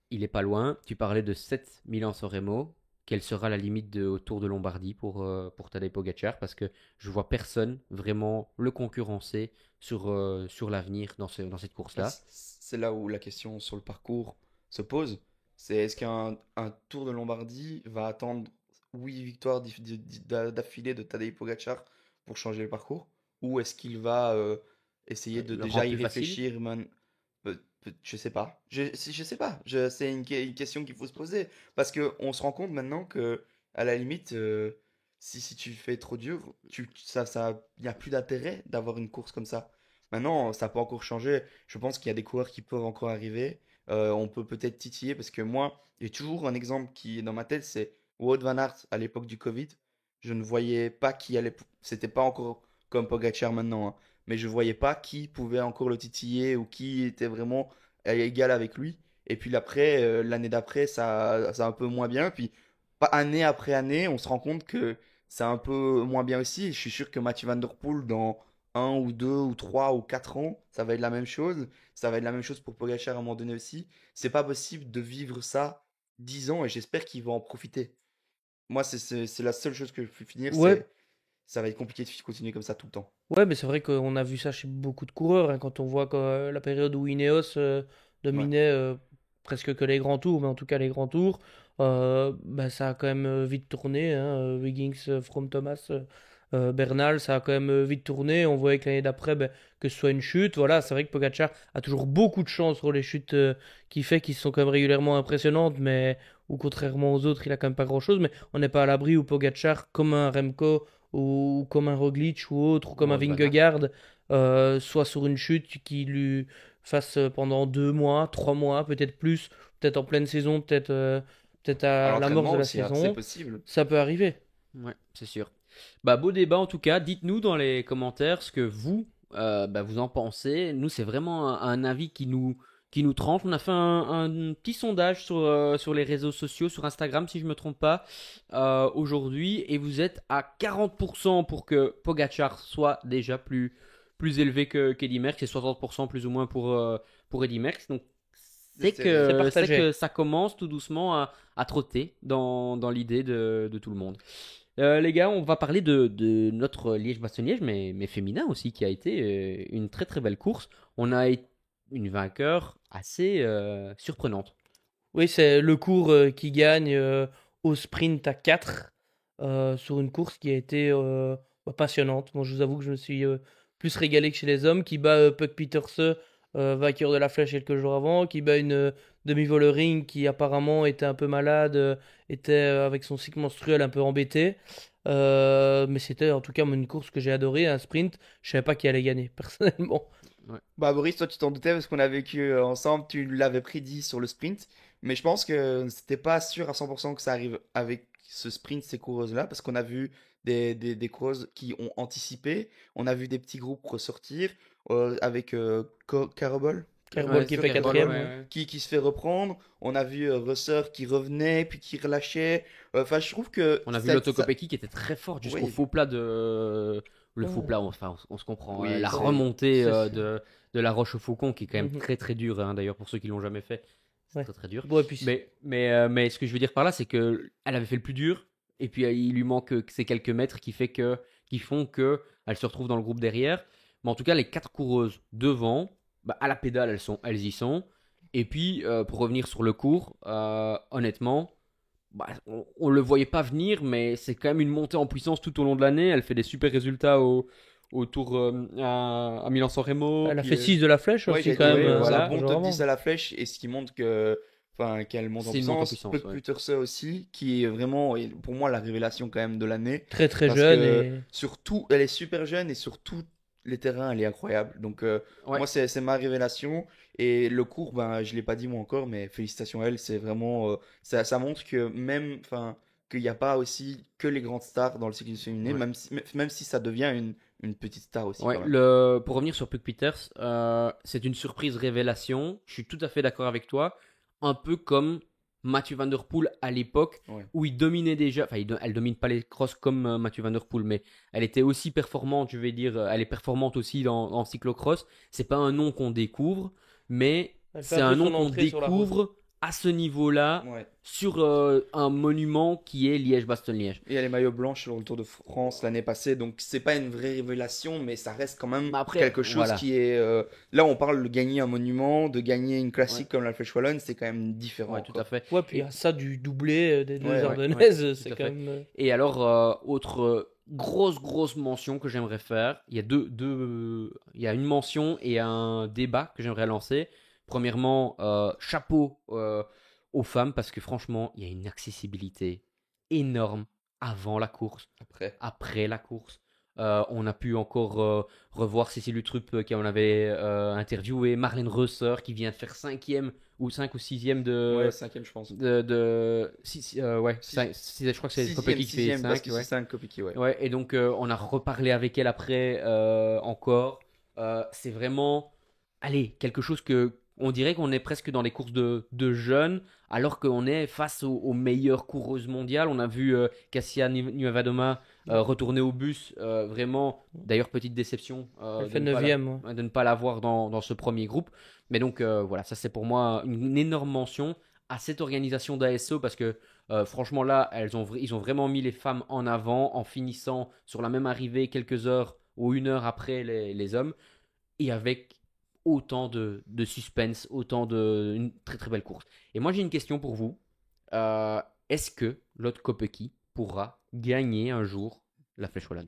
S1: Il est pas loin. Tu parlais de 7 Milan-San Remo. Quelle sera la limite au Tour de Lombardie pour Tadej Pogacar? Parce que je vois personne vraiment le concurrencer sur l'avenir dans cette
S3: Bah,
S1: course-là.
S3: c'est là où la question sur le parcours se pose. C'est est-ce qu'un un Tour de Lombardie va attendre 8 victoires d'affilée de Tadej Pogacar pour changer le parcours? Ou est-ce qu'il va essayer de
S1: Le
S3: déjà
S1: rendre
S3: y
S1: plus facile.
S3: réfléchir je sais pas. Je sais pas. C'est une question qu'il faut se poser. Parce qu'on se rend compte maintenant que, à la limite, si tu fais trop dur, il n'y a plus d'intérêt d'avoir une course comme ça. Maintenant, ça peut encore changer. Je pense qu'il y a des coureurs qui peuvent encore arriver. On peut peut-être titiller parce que moi, j'ai toujours un exemple qui est dans ma tête, c'est Wout van Aert à l'époque du Covid. Je ne voyais pas qui allait. C'était pas encore comme Pogacar maintenant, hein, mais je voyais pas qui pouvait encore le titiller ou qui était vraiment égal avec lui. Et puis après, l'année d'après, ça un peu moins bien. Puis pas année après année, on se rend compte que c'est un peu moins bien aussi. Et je suis sûr que Mathieu Van Der Poel, dans 1 ou 2 ou 3 ou 4 ans, ça va être la même chose. Ça va être la même chose pour Pogacar à un moment donné aussi. C'est pas possible de vivre ça 10 ans et j'espère qu'il va en profiter. Moi, c'est la seule chose que je peux finir,
S2: Ouais,
S3: c'est ça va être compliqué de continuer comme ça tout le temps.
S2: ouais, mais c'est vrai qu'on a vu ça chez beaucoup de coureurs, hein, quand on voit que, la période où Ineos
S3: Ouais.
S2: dominait presque que les grands tours, mais en tout cas les grands tours, bah, ça a quand même vite tourné, hein, Wiggins, Froome Thomas, Bernal, ça a quand même vite tourné. On voyait que l'année d'après, ben, que ce soit une chute, voilà, c'est vrai que Pogacar a toujours beaucoup de chance sur les chutes qu'il fait, qui sont quand même régulièrement impressionnantes, mais où contrairement aux autres, il a quand même pas grand-chose, mais on n'est pas à l'abri où Pogacar, comme un Remco, ou comme un Roglic ou autre, ou comme un
S3: Wout van Aert.
S2: Vingegaard, soit sur une chute qui lui fasse pendant 2 mois, 3 mois, peut-être plus, peut-être en pleine saison, peut-être
S3: À
S2: à l'amorce
S3: l'entraînement
S2: de la
S3: aussi, hein, c'est
S2: saison,
S3: possible.
S2: ça peut arriver.
S1: Ouais, c'est sûr. Bah, beau débat en tout cas. Dites-nous dans les commentaires ce que vous, bah, vous en pensez. Nous, c'est vraiment un avis qui nous tranche. On a fait un petit sondage sur les réseaux sociaux, sur Instagram, si je me trompe pas, aujourd'hui. Et vous êtes à 40% pour que Pogacar soit déjà plus élevé qu'Eddy Merckx et 60% plus ou moins pour Eddy Merckx. Donc,
S2: C'est
S1: c'est
S2: partagé.
S1: que ça commence tout doucement à trotter dans l'idée de tout le monde. Les gars, on va parler de notre Liège-Bastogne-Liège, mais féminin aussi, qui a été une très très belle course. On a une vainqueur assez surprenante.
S2: Oui, c'est le cours qui gagne au sprint à 4 sur une course qui a été passionnante. Moi, je vous avoue que je me suis plus régalé que chez les hommes, qui bat Puck Pieterse, vainqueur de la flèche quelques jours avant, qui bat une demi-Vollering qui apparemment était un peu malade, était avec son cycle menstruel un peu embêté. Mais c'était en tout cas une course que j'ai adorée, un sprint. Je savais pas qui allait gagner, personnellement.
S1: Ouais.
S3: Bah Boris, toi tu t'en doutais parce qu'on a vécu ensemble, tu l'avais prédit sur le sprint, mais je pense que c'était pas sûr à 100% que ça arrive avec ce sprint, ces coureuses-là, parce qu'on a vu des coureuses qui ont anticipé, on a vu des petits groupes ressortir avec Carabol,
S2: Kerbol
S1: Ouais,
S2: qui
S1: c'est
S2: fait
S1: sûr qu'elle
S2: quatrième,
S1: ouais,
S2: ouais.
S1: ouais.
S3: qui se fait reprendre, on a vu Russer qui revenait, puis qui relâchait, enfin je trouve que
S1: On a vu Lotto Kopecky qui était très forte jusqu'au
S3: oui,
S1: faux plat de. Le faux
S2: Ouais.
S1: plat, enfin, on se comprend.
S3: oui,
S1: La
S3: c'est...
S1: remontée
S2: C'est-
S1: de la Roche au Faucon, qui est quand même
S2: Mhm.
S1: très très dure, hein, d'ailleurs, pour ceux qui l'ont jamais fait. C'est
S2: Ouais.
S1: très très dur.
S2: Bon, et puis,
S1: Mais ce que je veux dire par là, c'est que elle avait fait le plus dur, et puis il lui manque ces quelques mètres qui font que elle se retrouve dans le groupe derrière. Mais en tout cas, les quatre coureuses devant, bah, à la pédale, elles y sont. Et puis, pour revenir sur le cours, honnêtement, bah, on le voyait pas venir, mais c'est quand même une montée en puissance tout au long de l'année. Elle fait des super résultats au tour à Milan-San Remo.
S2: elle a
S1: Puis,
S2: fait 6 de la flèche
S3: Ouais,
S2: aussi,
S3: j'ai
S2: quand
S3: dit,
S2: même,
S1: ouais,
S3: un
S1: voilà.
S3: bon
S2: largement
S3: top 10
S2: avant.
S3: à la flèche, et ce qui montre que, enfin, qu'elle monte en
S1: C'est une montée en
S3: puissance.
S1: puissance,
S3: Puck
S1: ouais.
S3: Pieterse aussi, qui est vraiment, et pour moi, la révélation quand même de l'année.
S2: Très très
S3: Parce
S2: jeune
S3: que
S2: et.
S3: surtout, elle est super jeune et sur tous les terrains, elle est incroyable. Donc,
S1: Ouais.
S3: moi, c'est ma révélation. Et le cours, ben, je l'ai pas dit moi encore, mais félicitations à elle. C'est vraiment, ça montre que même, enfin, qu'il n'y a pas aussi que les grandes stars dans le cyclisme féminin,
S1: Ouais.
S3: même si ça devient une petite star aussi
S1: Ouais,
S3: quand même.
S1: pour revenir sur Puck Peters, c'est une surprise révélation. Je suis tout à fait d'accord avec toi. Un peu comme Mathieu Van Der Poel à l'époque,
S3: Ouais.
S1: où il dominait déjà. Enfin, elle domine pas les crosses comme Mathieu Van Der Poel, mais elle était aussi performante, je vais dire. Elle est performante aussi en cyclocross. C'est pas un nom qu'on découvre, mais
S2: Elle fait
S1: c'est
S2: un
S1: un
S2: peu
S1: nom
S2: son
S1: qu'on
S2: entrée sur la route.
S1: découvre à ce niveau-là
S3: Ouais.
S1: sur un monument qui est Liège-Bastogne-Liège.
S3: Il y a les maillots blancs sur le Tour de France l'année passée, donc c'est pas une vraie révélation, mais ça reste quand même
S1: Mais après,
S3: quelque chose
S1: voilà.
S3: qui est. Là, on parle de gagner un monument, de gagner une classique comme la Flèche Wallonne, c'est quand même différent.
S1: Ouais, tout
S3: quoi.
S1: à fait.
S2: Ouais, puis il y a ça du doublé des deux
S3: Ouais, ouais,
S2: Ardennaises,
S1: ouais,
S2: c'est
S1: tout à
S2: quand
S1: fait.
S2: même.
S1: Et alors, autre grosse mention que j'aimerais faire. Il y a il y a une mention et un débat que j'aimerais lancer. Premièrement, chapeau aux femmes parce que franchement, il y a une accessibilité énorme avant la course,
S3: Après.
S1: après la course. On a pu encore revoir Cécile Lutrup qui en avait interviewé, Marlène Reusser qui vient de faire 5e ou 5 ou 6e
S3: Ouais, cinquième, je pense.
S1: ouais,
S3: Six-
S1: je crois que c'est
S3: Sixième,
S1: Kopecky qui fait
S3: sixième, parce
S1: 5.
S3: que c'est 5 Kopecky, ouais.
S1: Ouais, et donc on a reparlé avec elle après encore. C'est vraiment, allez, quelque chose que on dirait qu'on est presque dans les courses de jeunes, alors qu'on est face aux meilleures coureuses mondiales. On a vu Cassia Niewiadoma retourner au bus, vraiment. D'ailleurs, petite déception
S2: Elle fait 9e.
S1: de ne pas l'avoir dans ce premier groupe. Mais donc voilà, ça c'est pour moi une énorme mention à cette organisation d'ASO parce que franchement là, ils ont vraiment mis les femmes en avant en finissant sur la même arrivée quelques heures ou une heure après les hommes et avec autant de suspense, une très très belle course. Et moi j'ai une question pour vous. Est-ce que Lotte Kopecky pourra gagner un jour la Flèche Wallonne?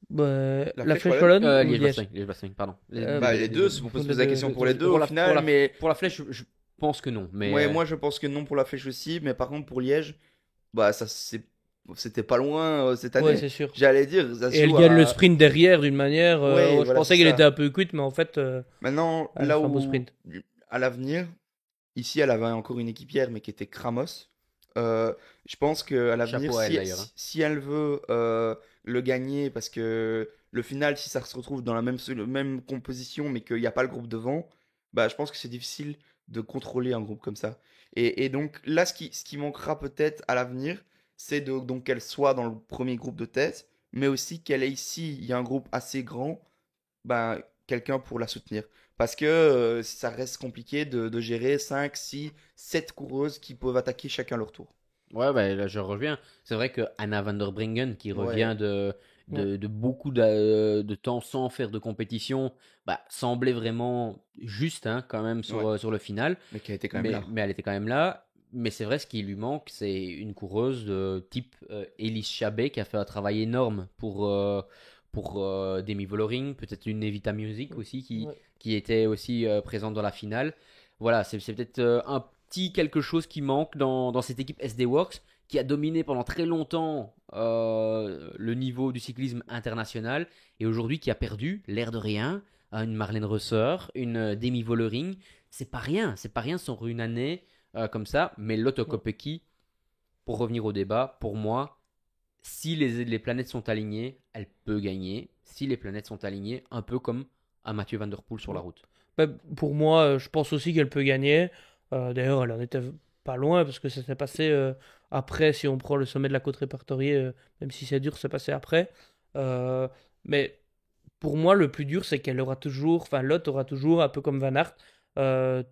S2: Bah,
S3: La
S2: la
S3: Flèche
S2: Flèche
S3: Wallonne
S2: Wallonne ou Liège?
S1: Liège-Bastogne, pardon.
S3: Bah, les deux, on peut se poser la question pour les deux au final, mais
S1: Pour la Flèche, je pense que non. Mais
S3: ouais, moi je pense que non pour la Flèche aussi, mais par contre pour Liège, bah c'était pas loin cette année.
S2: Ouais, c'est sûr.
S3: J'allais dire, ça se
S2: Et elle
S3: joue
S2: gagne
S3: à-
S2: le sprint derrière d'une manière.
S3: Ouais,
S2: Je
S3: voilà,
S2: pensais
S3: c'est
S2: qu'elle
S3: ça.
S2: était un peu cuite, mais en fait,
S3: Maintenant,
S2: elle
S3: là
S2: fait un beau
S3: où
S2: sprint.
S3: à l'avenir, ici elle avait encore une équipière, mais qui était Kramos. Je pense qu'à l'avenir,
S1: Chapeau à elle,
S3: si,
S1: d'ailleurs, hein.
S3: si elle veut le gagner, parce que le final, si ça se retrouve dans la même composition, mais qu'il n'y a pas le groupe devant, bah, je pense que c'est difficile de contrôler un groupe comme ça. Et donc là, ce qui manquera peut-être à l'avenir, c'est donc qu'elle soit dans le premier groupe de tête, mais aussi qu'elle ait ici, il y a un groupe assez grand, ben, quelqu'un pour la soutenir. Parce que ça reste compliqué de gérer 5 6 7 coureuses qui peuvent attaquer chacun leur tour.
S1: Ouais, bah, là je reviens. C'est vrai que Anna van der Bringen, qui revient
S3: Ouais.
S1: de beaucoup de temps sans faire de compétition, bah, semblait vraiment juste hein, quand même
S3: Ouais.
S1: sur le final.
S3: Mais qui a été quand même là.
S1: Mais elle était quand même là. Mais c'est vrai, ce qui lui manque, c'est une coureuse de type Elise Chabet qui a fait un travail énorme pour Demi Vollering, peut-être une Evita Music aussi
S2: Ouais.
S1: qui était aussi présente dans la finale. Voilà, c'est peut-être un petit quelque chose qui manque dans cette équipe SD Works qui a dominé pendant très longtemps le niveau du cyclisme international et aujourd'hui qui a perdu, l'air de rien, une Marlène Reusser, une Demi Vollering. C'est pas rien sur une année comme ça, mais Lotto Kopecky, pour revenir au débat, pour moi, si les planètes sont alignées, elle peut gagner. Si les planètes sont alignées, un peu comme à Mathieu Van Der Poel sur la route.
S2: Bah, pour moi, je pense aussi qu'elle peut gagner. D'ailleurs, elle en était pas loin parce que ça s'est passé après, si on prend le sommet de la côte répertoriée, même si c'est dur, c'est passé après. Mais pour moi, le plus dur, c'est qu'elle aura toujours, enfin, Lotte aura toujours, un peu comme Van Aert,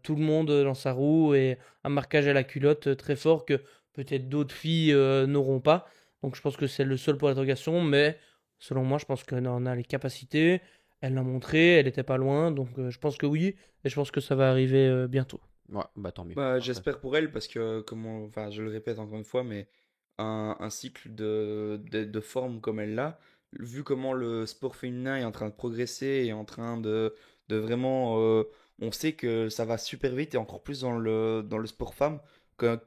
S2: tout le monde dans sa roue et un marquage à la culotte très fort que peut-être d'autres filles n'auront pas. Donc je pense que c'est le seul point d'interrogation, mais selon moi, je pense qu'elle en a les capacités. Elle l'a montré, elle était pas loin, donc je pense que oui, et je pense que ça va arriver bientôt.
S1: Ouais, bah tant mieux.
S3: Bah,
S1: Parfait.
S3: j'espère pour elle parce que, enfin, je le répète encore une fois, mais un cycle de forme comme elle l'a, vu comment le sport féminin est en train de progresser et en train de vraiment. On sait que ça va super vite et encore plus dans le sport femme.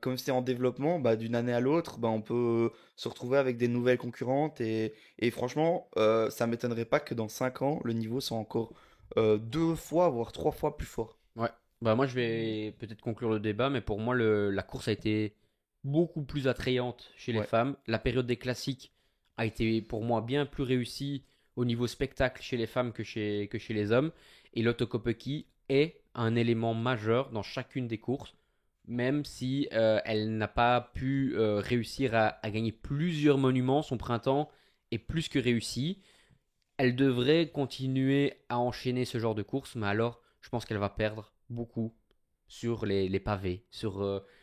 S3: Comme c'est en développement, bah, d'une année à l'autre, bah, on peut se retrouver avec des nouvelles concurrentes et franchement, ça m'étonnerait pas que dans 5 ans, le niveau soit encore 2 fois, voire 3 fois plus fort.
S1: Ouais. Bah moi je vais peut-être conclure le débat, mais pour moi la course a été beaucoup plus attrayante chez les
S3: Ouais.
S1: femmes. La période des classiques a été pour moi bien plus réussie au niveau spectacle chez les femmes que chez les hommes. Et Lotto Kopecky est un élément majeur dans chacune des courses, même si elle n'a pas pu réussir à gagner plusieurs monuments. Son printemps est plus que réussi. Elle devrait continuer à enchaîner ce genre de course, mais alors je pense qu'elle va perdre beaucoup sur les pavés,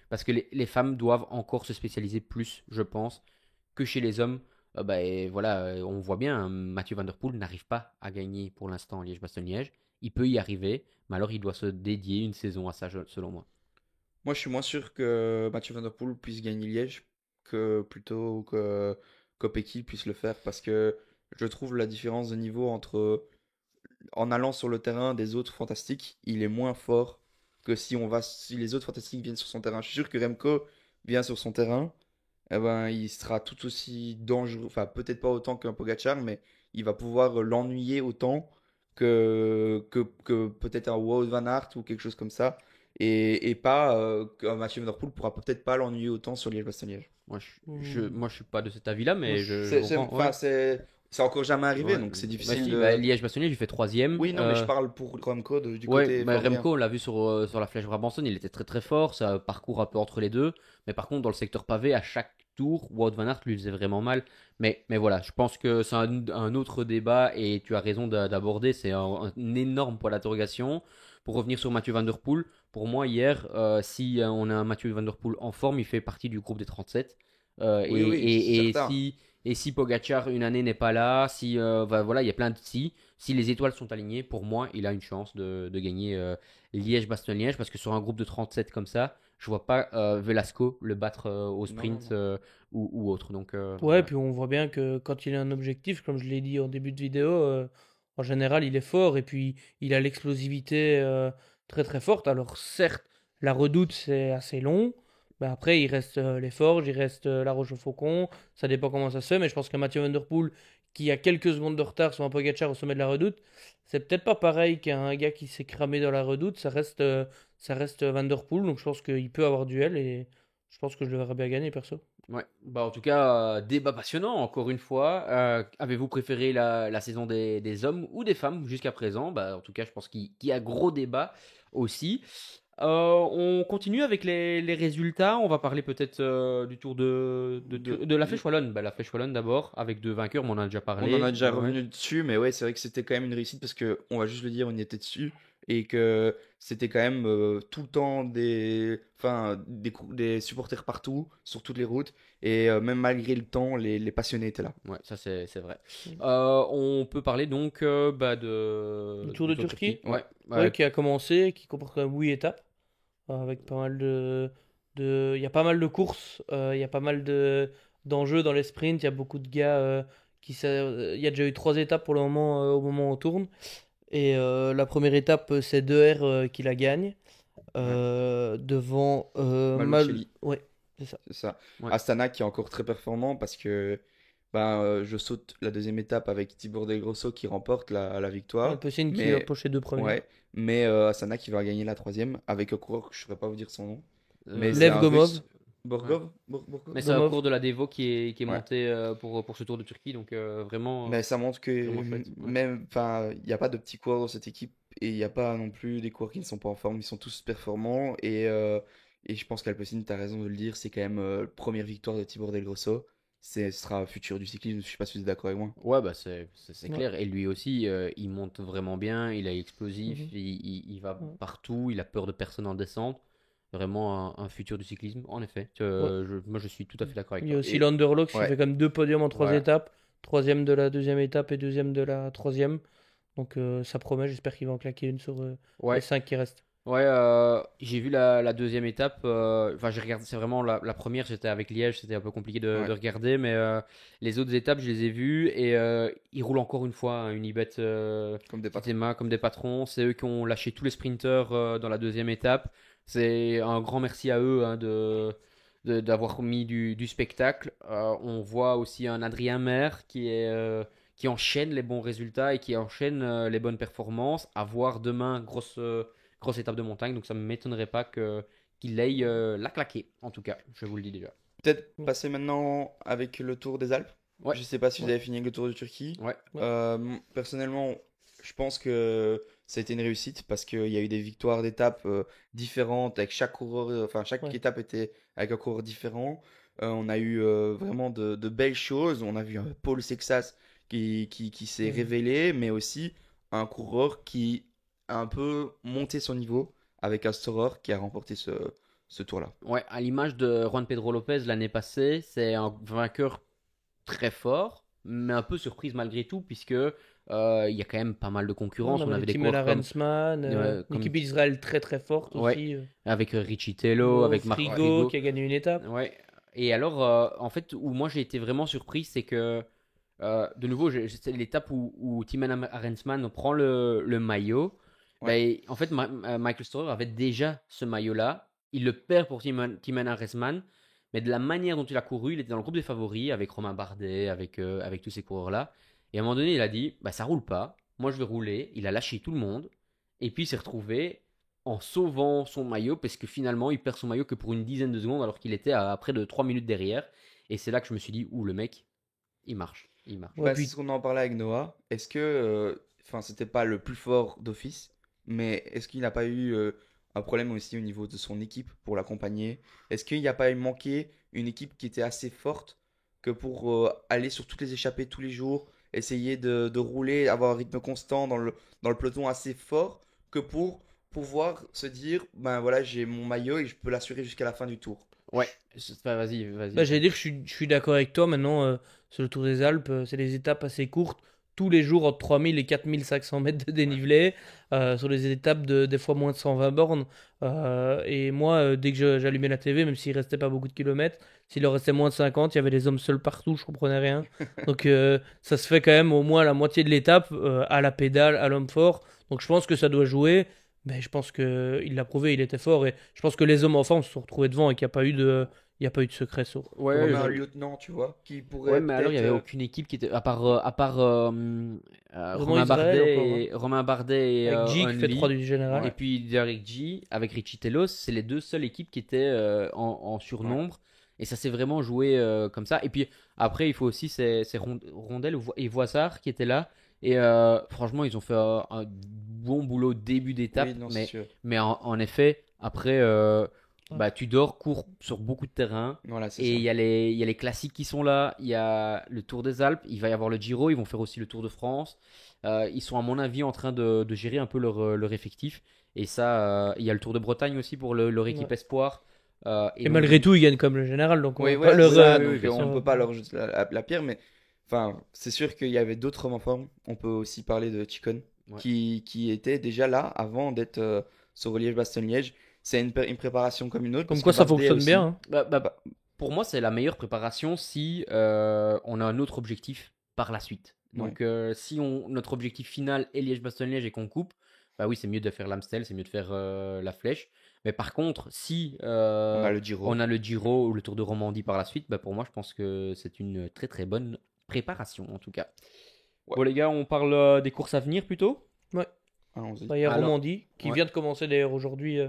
S1: parce que les femmes doivent encore se spécialiser plus, je pense, que chez les hommes. Et voilà, on voit bien, hein, Mathieu Van Der Poel n'arrive pas à gagner pour l'instant Liège-Bastogne-Liège. Il peut y arriver, mais alors il doit se dédier une saison à ça, selon moi.
S3: Moi, je suis moins sûr que Mathieu Van Der Poel puisse gagner Liège que plutôt que Kopecky puisse le faire parce que je trouve la différence de niveau entre en allant sur le terrain des autres fantastiques, il est moins fort que si les autres fantastiques viennent sur son terrain. Je suis sûr que Remco vient sur son terrain, eh ben, il sera tout aussi dangereux, enfin peut-être pas autant qu'un Pogacar, mais il va pouvoir l'ennuyer autant que peut-être un Wout van Aert ou quelque chose comme ça. Et pas qu'un Mathieu Van Der Poel pourra peut-être pas l'ennuyer autant sur Liège-Bastogne-Liège.
S1: Moi, je suis pas de cet avis-là, mais je comprends.
S3: Enfin,
S1: Ouais.
S3: c'est encore jamais arrivé,
S1: Ouais.
S3: donc c'est
S1: Bah
S3: difficile
S1: si,
S3: de.
S1: Liège-Bastogne-Liège, il fait troisième.
S3: Oui, non, mais je parle pour Remco du
S1: Ouais,
S3: côté
S1: bah,
S3: Flandrien.
S1: Remco, on l'a vu sur la flèche Brabançonne, il était très très fort, ça parcourt un peu entre les deux. Mais par contre, dans le secteur pavé, à chaque tour, Wout van Aert lui faisait vraiment mal. Mais voilà, je pense que c'est un autre débat et tu as raison d'aborder. C'est un énorme point d'interrogation. Pour revenir sur Mathieu Van Der Poel, pour moi, hier, si on a un Mathieu Van Der Poel en forme, il fait partie du groupe des 37.
S3: Oui, oui, c'est
S1: Et
S3: certain.
S1: si Pogacar une année n'est pas là, si voilà, il y a plein de si. Si les étoiles sont alignées, pour moi, il a une chance de gagner Liège-Bastogne-Liège parce que sur un groupe de 37 comme ça, je vois pas Velasco le battre au
S3: Non, non,
S1: sprint
S3: non.
S1: ou autre. Donc
S2: Ouais,
S1: voilà.
S2: puis on voit bien que quand il a un objectif, comme je l'ai dit en début de vidéo, en général, il est fort et puis il a l'explosivité très très forte. Alors certes, la Redoute, c'est assez long, mais après, il reste les Forges, il reste la Rochefaucon, ça dépend comment ça se fait, mais je pense que Mathieu Van Der Poel, qui a quelques secondes de retard sur un Pogacar au sommet de la Redoute, c'est peut-être pas pareil qu'un gars qui s'est cramé dans la Redoute, ça reste Van Der Poel, donc je pense qu'il peut avoir duel et je pense que je le verrai bien gagner, perso.
S1: Ouais. Bah, en tout cas, débat passionnant, encore une fois. Avez-vous préféré la saison des hommes ou des femmes jusqu'à présent? Bah, en tout cas, je pense qu'il y a gros débat aussi. On continue avec les résultats. On va parler peut-être du tour de la Flèche Wallonne. Bah, la Flèche Wallonne d'abord, avec deux vainqueurs, mais on en a déjà
S3: On en
S1: parlé.
S3: a déjà
S1: Ouais.
S3: revenu dessus, mais ouais, c'est vrai que c'était quand même une réussite parce que, on va juste le dire, on y était dessus et que c'était quand même tout le temps des supporters partout, sur toutes les routes et même malgré le temps, les passionnés étaient là.
S1: Ouais, ça c'est vrai.
S2: Mm.
S1: On peut parler donc
S2: Le Tour
S1: du
S2: de
S1: Tour de
S2: Turquie,
S1: Turquie. Ouais.
S2: ouais,
S1: Ouais.
S2: qui a commencé, qui comporte quand même 8 étapes, avec pas mal il y a pas mal de courses, il y a pas mal d'enjeux dans les sprints, il y a beaucoup de gars il y a déjà eu 3 étapes pour le moment, au moment où on tourne. Et la première étape, c'est 2R qui la gagne,
S3: Ouais.
S2: devant
S3: Malucelli,
S2: Ouais, c'est ça.
S3: c'est ça.
S1: Ouais.
S3: Astana qui est encore très performant parce que je saute la deuxième étape avec Thibaut Del Grosso qui remporte la victoire.
S2: Alpecin qui a
S3: Mais
S2: poché 2 premiers.
S3: ouais, mais Astana qui va gagner la troisième avec un coureur que je ne saurais pas vous dire son nom. Mais c'est
S2: Lev
S3: un
S2: Gomov.
S3: russe. Borgov? Borgov.
S1: Mais c'est un
S2: Gomov.
S1: cours de la Devo qui est
S3: Ouais.
S1: monté pour ce Tour de Turquie, donc vraiment,
S3: Mais ça montre que
S1: vraiment chouette. Ouais.
S3: même, enfin, il n'y a pas de petits coureurs dans cette équipe et il n'y a pas non plus des coureurs qui ne sont pas en forme. Ils sont tous performants et je pense qu'Alpecin, tu as raison de le dire, c'est quand même première victoire de Thibaut Del Grosso. Ce sera un futur du cyclisme. Je sais pas si vous êtes d'accord avec moi.
S1: Ouais, bah c'est
S2: Ouais.
S1: clair. Et lui aussi, il monte vraiment bien, il est explosif,
S2: Mhm.
S1: il va
S2: Ouais.
S1: partout, il a peur de personne en descente. Vraiment un futur du cyclisme, en effet.
S2: Ouais.
S1: Moi, je suis tout à fait d'accord avec
S2: Il y a
S1: toi.
S2: aussi
S3: Et
S2: l'Underlock qui
S3: ouais,
S2: fait comme 2 podiums en 3
S3: voilà.
S2: étapes. Troisième de la deuxième étape et deuxième de la troisième. Donc ça promet, j'espère qu'il va en claquer une sur les
S1: Ouais,
S2: 5 qui restent.
S1: ouais, j'ai vu la deuxième étape. Enfin, j'ai regardé. C'est vraiment la première. J'étais avec Liège. C'était un peu compliqué de
S3: Ouais,
S1: regarder, mais les autres étapes, je les ai vues et ils roulent encore une fois, hein, Unibet,
S3: comme des patrons.
S1: Kitema, comme des patrons. C'est eux qui ont lâché tous les sprinteurs dans la deuxième étape. C'est un grand merci à eux, hein, d'avoir mis du spectacle. On voit aussi un Adrien Maire qui enchaîne les bons résultats et qui enchaîne les bonnes performances. À voir demain, grosse étape de montagne, donc ça ne m'étonnerait pas qu'il aille la claquer, en tout cas, je vous le dis déjà.
S3: Peut-être passer maintenant avec le Tour des Alpes.
S1: Ouais,
S3: Je sais pas si vous
S2: Ouais.
S3: avez fini avec le Tour de Turquie.
S1: ouais,
S2: Ouais.
S3: Personnellement, je pense que ça a été une réussite parce qu'il y a eu des victoires d'étapes différentes avec chaque coureur, enfin chaque
S2: Ouais.
S3: étape était avec un coureur différent. On a eu vraiment de belles choses. On a vu un Paul Sexas qui s'est
S2: Mhm.
S3: révélé, mais aussi un coureur qui a un peu monté son niveau avec un Storer qui a remporté ce tour-là.
S1: Ouais, à l'image de Juan Pedro Lopez l'année passée, c'est un vainqueur très fort, mais un peu surprise malgré tout, puisque il y a quand même pas mal de concurrence. On avait des
S2: Timon
S1: coureurs comme,
S2: Arensman, une
S1: comme
S2: équipe d'Israël très très forte
S1: Ouais.
S2: aussi.
S1: avec Richie Tello, avec Marc
S2: Frigo
S1: Frigo.
S2: qui a gagné une étape.
S1: Ouais. Et alors, en fait, où moi j'ai été vraiment surpris, c'est que, de nouveau, c'est l'étape où Timon Arensman prend le maillot.
S3: Ouais.
S1: En fait, Michael Storer avait déjà ce maillot-là. Il le perd pour Timon Arensman. Mais de la manière dont il a couru, il était dans le groupe des favoris avec Romain Bardet, avec tous ces coureurs-là. Et à un moment donné, il a dit bah, ça roule pas. Moi, je vais rouler. Il a lâché tout le monde. Et puis, il s'est retrouvé en sauvant son maillot parce que finalement, il perd son maillot que pour une dizaine de secondes alors qu'il était à près de 3 minutes derrière. Et c'est là que je me suis dit ouh, le mec, il marche. Il marche.
S2: Ouais,
S3: Bah,
S2: puis-
S3: c'est ce qu'on en parlait avec Noah. Est-ce que, enfin, c'était pas le plus fort d'office, mais est-ce qu'il n'a pas eu un problème aussi au niveau de son équipe pour l'accompagner? Est-ce qu'il n'y a pas eu manqué une équipe qui était assez forte que pour aller sur toutes les échappées tous les jours, essayer de rouler, avoir un rythme constant dans le peloton assez fort, que pour pouvoir se dire, ben voilà, j'ai mon maillot et je peux l'assurer jusqu'à la fin du tour.
S1: Ouais, vas-y, vas-y.
S2: Bah, j'allais dire que je suis d'accord avec toi maintenant sur le Tour des Alpes, c'est des étapes assez courtes, tous les jours entre 3000 et 4500 mètres de dénivelé, sur des étapes de des fois moins de 120 bornes. Et moi, dès que j'allumais la TV, même s'il restait pas beaucoup de kilomètres, s'il en restait moins de 50, il y avait des hommes seuls partout, je comprenais rien. Donc ça se fait quand même au moins la moitié de l'étape à la pédale, à l'homme fort. Donc je pense que ça doit jouer. Mais je pense qu'il l'a prouvé, il était fort. Et je pense que les hommes en forme se sont retrouvés devant et qu'il n'y a pas eu il y a pas eu de secret sur.
S1: Ouais,
S3: Comme un
S1: je-
S3: lieutenant, tu vois, qui pourrait
S1: ouais, mais alors il n'y
S3: peut-être.
S1: avait aucune équipe qui était. À part
S2: Vraiment Israël encore, hein.
S1: Romain Bardet et
S2: Avec G qui fait
S1: Only.
S2: 3 du général.
S1: Et puis Derek G avec Richie Telos, c'est les deux seules équipes qui étaient en surnombre. Et ça s'est vraiment joué comme ça. Et puis après, il faut aussi ces Rondel et Voissard qui étaient là. Et franchement, ils ont fait un bon boulot début d'étape.
S3: Oui, non, c'est sûr.
S1: Mais en effet, après, bah, Tudor court sur beaucoup de terrain.
S3: Voilà, c'est
S1: Et
S3: ça.
S1: il y a les classiques qui sont là. Il y a le Tour des Alpes. Il va y avoir le Giro. Ils vont faire aussi le Tour de France. Ils sont, à mon avis, en train de gérer un peu leur effectif. Et ça, il y a le Tour de Bretagne aussi pour leur équipe
S2: Ouais.
S1: espoir.
S2: Et
S1: donc,
S2: malgré tout, ils gagnent comme le général. Donc on
S3: Oui,
S2: va
S3: ouais,
S2: pas leur.
S3: c'est ça,
S1: oui,
S3: donc
S1: bien
S3: on
S2: sûr.
S3: ne peut pas leur jeter la pierre, mais enfin, c'est sûr qu'il y avait d'autres hommes en forme. On peut aussi parler de Chicone,
S1: Ouais.
S3: qui était déjà là avant d'être sur Liège-Bastogne-Liège. C'est une préparation comme une autre.
S2: Comme
S3: parce
S2: quoi
S3: que
S2: ça
S3: Bardet
S2: fonctionne
S3: aussi.
S2: bien, hein.
S1: Bah, pour moi, c'est la meilleure préparation si on a un autre objectif par la suite. Donc, si notre objectif final est Liège-Bastogne-Liège et qu'on coupe, bah oui, c'est mieux de faire l'Amstel, c'est mieux de faire la Flèche. Mais par contre, si
S3: On a le Giro.
S1: on a le Giro ou le Tour de Romandie par la suite, bah pour moi, je pense que c'est une très très bonne préparation en tout cas.
S3: Ouais.
S1: Bon, les gars, on parle des courses à venir plutôt.
S3: Allons-y.
S2: Bah, il y a
S1: Alors,
S2: Romandie qui
S1: ouais.
S2: vient de commencer d'ailleurs aujourd'hui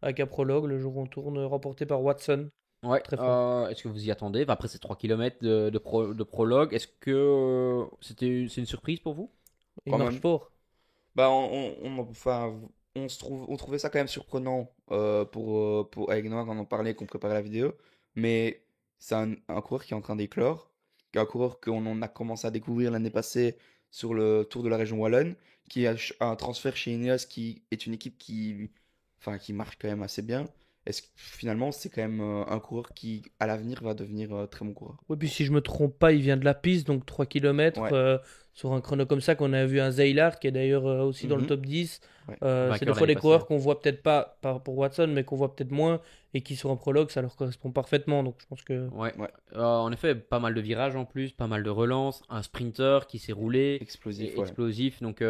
S2: avec un prologue, le jour où on tourne, remporté par Watson.
S1: Ouais,
S2: Très fort.
S1: est-ce que vous y attendez? Enfin, après, c'est 3 km de prologue. Est-ce que c'est une surprise pour vous?
S2: Il
S3: Quand
S2: marche
S3: même.
S2: fort.
S3: Bah, enfin, on trouvait ça quand même surprenant avec Noah quand on parlait, qu'on préparait la vidéo. Mais c'est un coureur qui est en train d'éclore, un coureur qu'on en a commencé à découvrir l'année passée sur le Tour de la région Wallonne, qui a un transfert chez Ineos, qui est une équipe qui marche quand même assez bien. Est-ce que finalement, c'est quand même un coureur qui, à l'avenir, va devenir très bon coureur?
S2: Oui, puis si je me trompe pas, il vient de la piste, donc 3 km
S3: Ouais.
S2: sur un chrono comme ça, qu'on a vu un Zeylar qui est d'ailleurs aussi dans le
S3: Mhm.
S2: top 10.
S3: Ouais.
S2: C'est
S1: Vainqueur
S2: des fois
S1: l'année
S2: des coureurs
S1: passée.
S2: qu'on voit peut-être pas pour Watson, mais qu'on voit peut-être moins et qui sur un prologue, ça leur correspond parfaitement. Donc je pense que.
S1: Ouais.
S3: Ouais.
S1: En effet, pas mal de virages en plus, pas mal de relances, un sprinter qui s'est roulé,
S3: Explosif, ouais.
S1: explosif, donc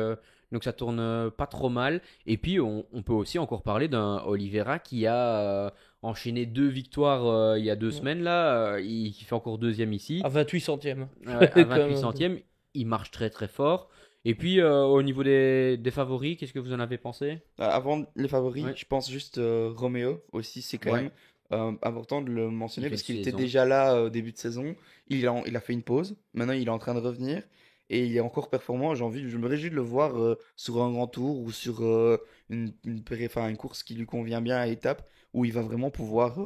S1: ça tourne pas trop mal. Et puis on peut aussi encore parler d'un Oliveira qui a enchaîné 2 victoires il y a 2
S2: Ouais.
S1: semaines là, il fait encore deuxième ici,
S2: À 28 centièmes.
S1: à
S2: Quand
S1: 28
S2: même.
S1: centièmes, il marche très très fort. Et puis au niveau des favoris, qu'est-ce que vous en avez pensé?
S3: Avant les favoris,
S1: Ouais.
S3: je pense juste Roméo aussi, c'est quand
S1: Ouais.
S3: même important de le mentionner
S1: Il fait
S3: parce qu'il
S1: une
S3: était
S1: saison.
S3: déjà là au début de saison. Il a fait une pause. Maintenant, il est en train de revenir et il est encore performant. Je me réjouis de le voir sur un grand tour ou sur une course qui lui convient bien à étape où il va vraiment pouvoir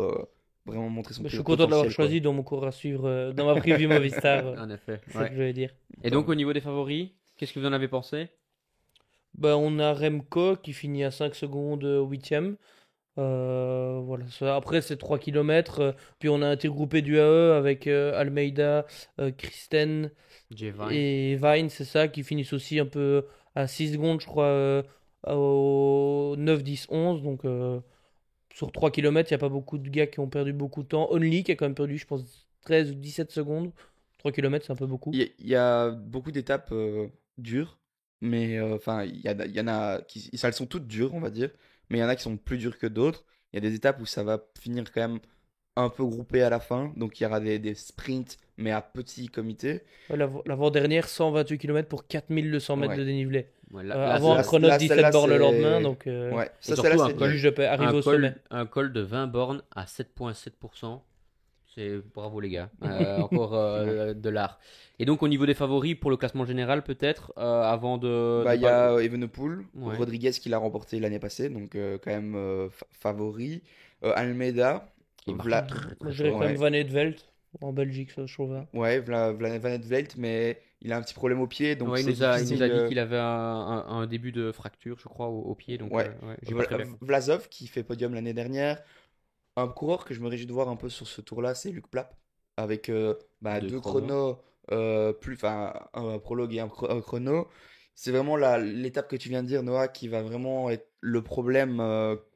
S3: vraiment montrer son
S2: Mais je suis content de l'avoir
S3: potentiel, quoi.
S2: choisi dans mon cours à suivre, dans ma preview Movistar.
S1: En effet.
S2: C'est ça
S1: Ouais.
S2: que je voulais dire.
S1: Et donc au niveau des favoris, qu'est-ce que vous en avez pensé?
S2: Bah, on a Remco qui finit à 5 secondes au 8e. Voilà, après c'est 3 km. Puis on a intergroupé du AE avec Almeida, Kristen
S1: J-Vine.
S2: et Vine, c'est ça, qui finissent aussi un peu à 6 secondes, je crois, au 9, 10, 11. Donc sur 3 km, il n'y a pas beaucoup de gars qui ont perdu beaucoup de temps. Only qui a quand même perdu, je pense, 13 ou 17 secondes. 3 km, c'est un peu beaucoup.
S3: Il y a beaucoup d'étapes dures, mais enfin, il y en a qui, elles sont toutes dures, on va dire, mais il y en a qui sont plus dures que d'autres. Il y a des étapes où ça va finir quand même un peu groupé à la fin, donc il y aura des sprints, mais à petit comité.
S2: Ouais, l'avant-dernière, 128 km pour 4200 mètres
S3: Ouais.
S2: de dénivelé.
S1: Ouais,
S2: Avant un
S3: Là,
S2: chrono de
S3: là,
S2: 17
S3: celle-là,
S2: bornes le lendemain,
S3: c'est.
S2: donc
S3: Ouais,
S1: Et
S3: celle-là,
S1: surtout un
S3: c'est dur.
S2: juste arriver au sommet.
S1: un col de 20 bornes à 7,7%. C'est bravo les gars. Encore
S3: Ouais.
S1: de l'art. Et donc au niveau des favoris pour le classement général peut-être avant
S3: Bah, il y a Evenepoel,
S1: Ouais.
S3: Rodriguez qui l'a remporté l'année passée, donc quand même favori. Almeida,
S1: Il marche
S3: Vla...
S1: très
S2: Moi,
S1: très
S2: je dirais
S1: fort.
S2: quand même
S3: ouais,
S2: Van Aert Velt en Belgique, ça, je trouve. Hein.
S3: ouais, Van Aert Velt, mais il a un petit problème au pied, donc
S1: Ouais,
S3: c'est
S1: il nous a
S3: difficile.
S1: dit qu'il avait un début de fracture, je crois, au pied, donc
S3: Ouais,
S1: ouais, j'ai pas très bien compris.
S3: Vlasov qui fait podium l'année dernière. Un coureur que je me réjouis de voir un peu sur ce tour-là, c'est Luc Plapp, avec bah,
S1: De
S3: deux
S1: chrono.
S3: chronos, enfin un prologue et un chrono. C'est vraiment l'étape que tu viens de dire, Noah, qui va vraiment être le problème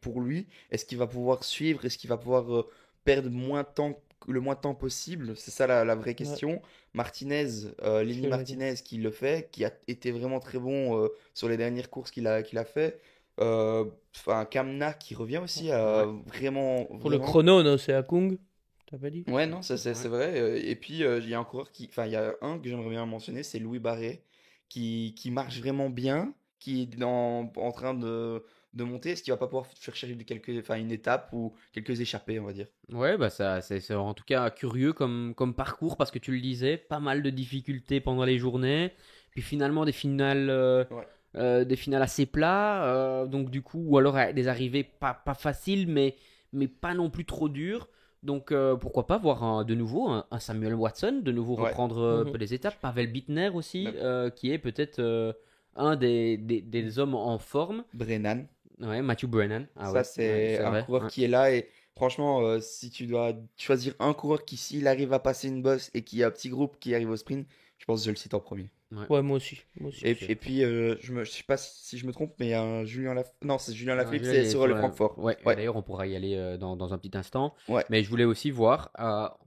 S3: pour lui. Est-ce qu'il va pouvoir suivre? Est-ce qu'il va pouvoir perdre le moins de temps possible? C'est ça la vraie
S2: Ouais,
S3: question. Martinez,
S2: ce
S3: Lenny
S2: que j'allais dire.
S3: Martinez qui le fait, qui a été vraiment très bon sur les dernières courses qu'il a fait. Enfin, Kamna qui revient aussi,
S1: Ouais.
S3: vraiment,
S2: Pour le
S3: vraiment.
S2: chrono, non, c'est à Kung. T'as pas dit?
S3: Ouais, non, ça c'est
S1: Ouais.
S3: c'est vrai. Et puis, il y a un coureur qui. Enfin, il y a un que j'aimerais bien mentionner, c'est Louis Barré, qui marche vraiment bien, qui est en train de monter. Est-ce qu'il va pas pouvoir faire chercher enfin, une étape ou quelques échappées, on va dire?
S1: Ouais, bah ça, c'est en tout cas curieux comme parcours parce que tu le disais, pas mal de difficultés pendant les journées, puis finalement
S3: Ouais.
S1: des finales assez plats, donc du coup, ou alors des arrivées pas faciles, mais pas non plus trop dures. Donc pourquoi pas voir de nouveau un Samuel Watson, de nouveau
S3: Ouais.
S1: reprendre
S2: Mhm.
S1: les étapes, Pavel Bittner aussi,
S3: Bah,
S1: qui est peut-être un des hommes en forme.
S3: Brennan.
S1: Ouais, Matthew Brennan, ah
S3: Ça,
S1: ouais,
S3: c'est
S1: c'est
S3: un
S1: vrai.
S3: coureur
S1: Ouais.
S3: qui est là. Et franchement, si tu dois choisir un coureur qui, s'il arrive à passer une bosse et qu'il y a un petit groupe qui arrive au sprint, je pense que je le cite en premier.
S1: Ouais.
S2: Ouais, moi aussi. Moi aussi.
S3: Et puis, je sais pas si je me trompe, mais il y a un Julien Lafilippe. Non, c'est Julien
S1: Non,
S3: Lafilippe,
S1: celui-là, il
S3: c'est
S1: est
S3: sur
S1: sur
S3: le
S1: la...
S3: Francfort.
S1: Ouais, et
S3: Ouais,
S1: d'ailleurs, on pourra y aller dans un petit instant.
S3: ouais.
S1: Mais je voulais aussi voir,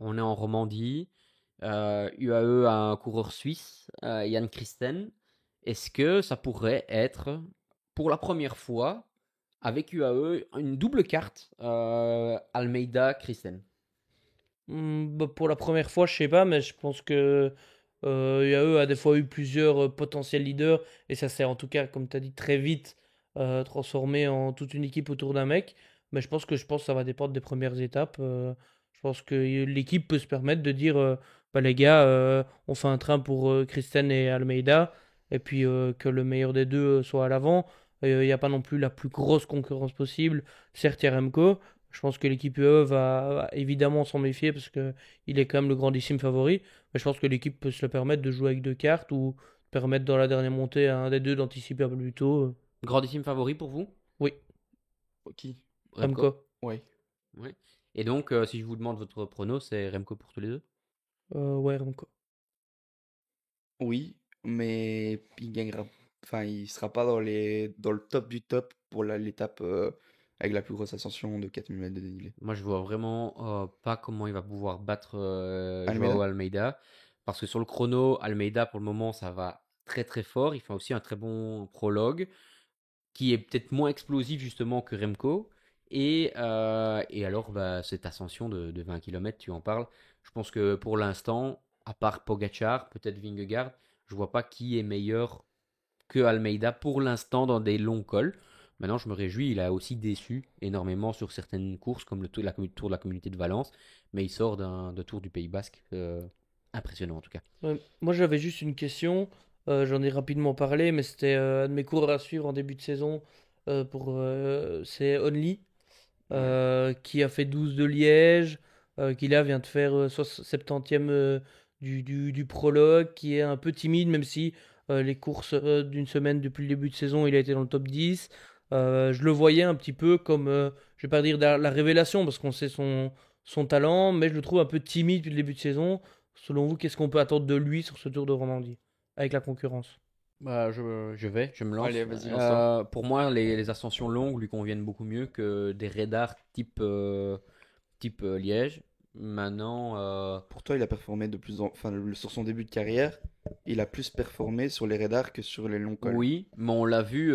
S1: on est en Romandie, UAE a un coureur suisse, Jan Christen. Est-ce que ça pourrait être, pour la première fois, avec UAE, une double carte Almeida-Christen?
S2: Bah, pour la première fois, je sais pas, mais je pense que IAE a des fois eu plusieurs potentiels leaders, et ça s'est en tout cas, comme tu as dit, très vite transformé en toute une équipe autour d'un mec. Mais je pense que ça va dépendre des premières étapes. Je pense que l'équipe peut se permettre de dire bah, les gars, on fait un train pour Christen et Almeida, et puis que le meilleur des deux soit à l'avant. Il n'y a pas non plus la plus grosse concurrence possible. Certes, il y a Remco. Je pense que l'équipe UE va évidemment s'en méfier parce que il est quand même le grandissime favori. Mais je pense que l'équipe peut se le permettre de jouer avec deux cartes ou permettre dans la dernière montée à un des deux d'anticiper un peu plus tôt.
S1: Grandissime favori pour vous?
S2: Oui,
S3: Qui?
S1: Remco?
S2: Remco.
S3: Ouais.
S1: Ouais. Et donc, si je vous demande votre prono, c'est Remco pour tous les deux?
S2: Ouais, Remco.
S3: Oui, mais il gagnera. Enfin, il sera pas dans le top du top pour l'étape avec la plus grosse ascension de 4000 mètres de dénivelé.
S1: Moi, je vois vraiment pas comment il va pouvoir battre Joao
S3: Almeida?
S1: Almeida. Parce que sur le chrono, Almeida, pour le moment, ça va très très fort. Il fait aussi un très bon prologue, qui est peut-être moins explosif justement que Remco. Et alors, bah, cette ascension de 20 km, tu en parles. Je pense que pour l'instant, à part Pogacar, peut-être Vingegaard, je vois pas qui est meilleur que Almeida pour l'instant dans des longs cols. Maintenant, je me réjouis, il a aussi déçu énormément sur certaines courses, comme le tour de la communauté de Valence, mais il sort de Tour du Pays Basque. Impressionnant en tout cas.
S2: Ouais, moi j'avais juste une question. J'en ai rapidement parlé, mais c'était un de mes coureurs à suivre en début de saison. C'est Only,
S3: Ouais.
S2: qui a fait 12 de Liège, qui là vient de faire 70e du prologue, qui est un peu timide, même si les courses d'une semaine depuis le début de saison, il a été dans le top 10. Je le voyais un petit peu comme, je vais pas dire la révélation parce qu'on sait son talent, mais je le trouve un peu timide depuis le début de saison. Selon vous, qu'est-ce qu'on peut attendre de lui sur ce Tour de Romandie avec la concurrence?
S1: Bah, je me lance.
S3: Allez, vas-y, lance-toi.
S1: Pour moi, les ascensions longues lui conviennent beaucoup mieux que des radars type Liège. Maintenant,
S3: Pour toi, il a performé de plus en... Enfin, sur son début de carrière, il a plus performé sur les radars que sur les longs cols.
S1: oui, mais on l'a vu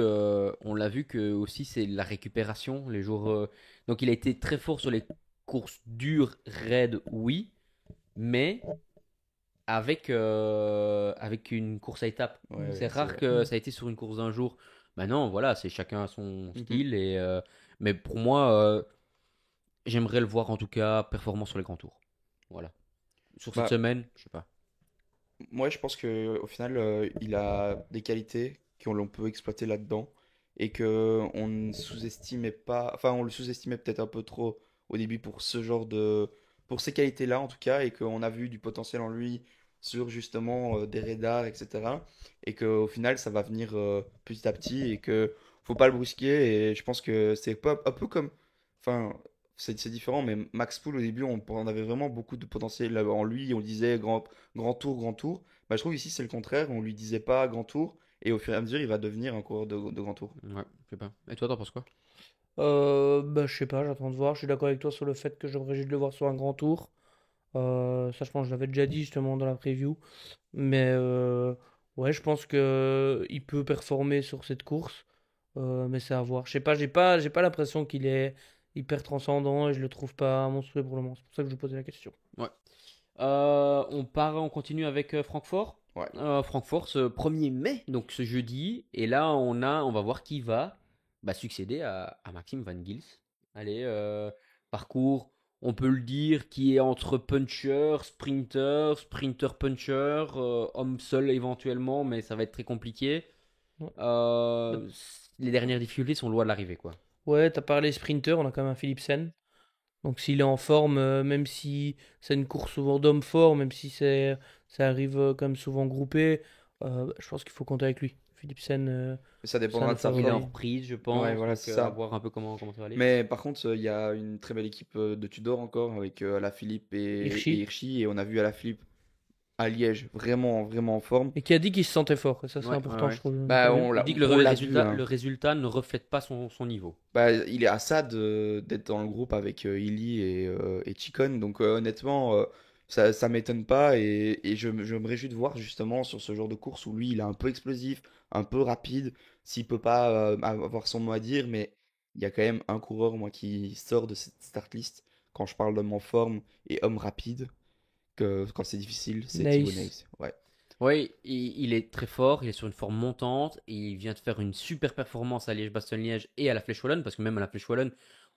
S1: que aussi c'est la récupération, les jours. Donc il a été très fort sur les courses dures, raides, oui, mais avec une course à étapes.
S3: Ouais, ouais,
S1: C'est
S3: c'est
S1: rare
S3: vrai.
S1: que ça a été sur une course d'un jour. Maintenant, voilà, c'est chacun a son
S3: Mhm.
S1: style mais pour moi, j'aimerais le voir en tout cas performant sur les grands tours. Voilà. Sur cette
S3: Bah,
S1: semaine, je sais pas.
S3: moi, je pense que au final, il a des qualités qu'on peut exploiter là-dedans et que on ne sous-estimait pas, enfin, on le sous-estimait peut-être un peu trop au début pour ce genre de, pour ces qualités-là en tout cas, et qu'on a vu du potentiel en lui sur justement des radars, etc. Et qu'au final, ça va venir petit à petit et que faut pas le brusquer. Et je pense que c'est pas un peu comme, enfin, c'est différent, mais Max Pool au début, on avait vraiment beaucoup de potentiel en lui. On disait grand tour, grand tour. Bah, je trouve ici c'est le contraire, on lui disait pas grand tour et au fur et à mesure il va devenir un coureur de grand tour.
S1: Ouais, je sais pas. Et toi, t'en penses quoi?
S2: Bah, je sais pas, j'attends de voir. Je suis d'accord avec toi sur le fait que j'aurais juste de le voir sur un grand tour. Ça, je pense que je l'avais déjà dit justement dans la preview. Mais ouais, je pense que il peut performer sur cette course. Mais c'est à voir. Je sais pas, j'ai pas l'impression qu'il est hyper transcendant et je le trouve pas monstrueux pour le moment. C'est pour ça que je vous posais la question.
S1: Ouais. On continue avec Francfort.
S3: Ouais.
S1: Francfort, ce 1er mai, donc ce jeudi. Et là, on va voir qui va succéder à Maxime Van Gils. Allez, parcours, on peut le dire, qui est entre puncher, sprinter puncher, homme seul éventuellement, mais ça va être très compliqué.
S2: Ouais,
S1: Les dernières difficultés sont loin de l'arrivée, quoi.
S2: ouais, t'as parlé sprinter, on a quand même un Philipsen. Donc s'il est en forme, même si c'est une course souvent d'homme fort, même si ça arrive quand même souvent groupé, je pense qu'il faut compter avec lui. Philipsen,
S3: Mais ça
S2: c'est un
S3: dépendra
S2: des
S3: de sa
S1: Il est en
S3: forme.
S2: favoris.
S1: reprise, je
S3: Ouais,
S1: pense,
S3: voilà,
S1: donc
S3: c'est
S1: à
S3: ça.
S1: voir un peu comment ça va aller.
S3: Mais par contre, il y a une très belle équipe de Tudor encore avec Alaphilippe et
S2: Hirschi.
S3: Hirschi et on a vu Alaphilippe à Liège vraiment vraiment en forme.
S2: Et qui a dit qu'il se sentait fort. Et ça, c'est
S1: Ouais, ouais,
S2: important, je
S1: ouais.
S2: trouve.
S3: Bah
S2: T'as vu?
S1: Il dit que
S3: on l'a vu, hein.
S1: le résultat ne reflète pas son niveau.
S3: Bah, il est à ça d'être dans le groupe avec Illy et Chicon. Donc honnêtement, ça m'étonne pas. Et je me réjouis de voir justement sur ce genre de course où lui, il est un peu explosif, un peu rapide. S'il peut pas avoir son mot à dire, mais il y a quand même un coureur, moi, qui sort de cette start list quand je parle d'homme en forme et homme rapide, que quand c'est difficile, c'est Thibaut
S2: Nice.
S3: Neys. Ouais.
S1: Oui, il est très fort, il est sur une forme montante, et il vient de faire une super performance à Liège-Bastogne-Liège et à la Flèche Wallonne, parce que même à la Flèche Wallonne,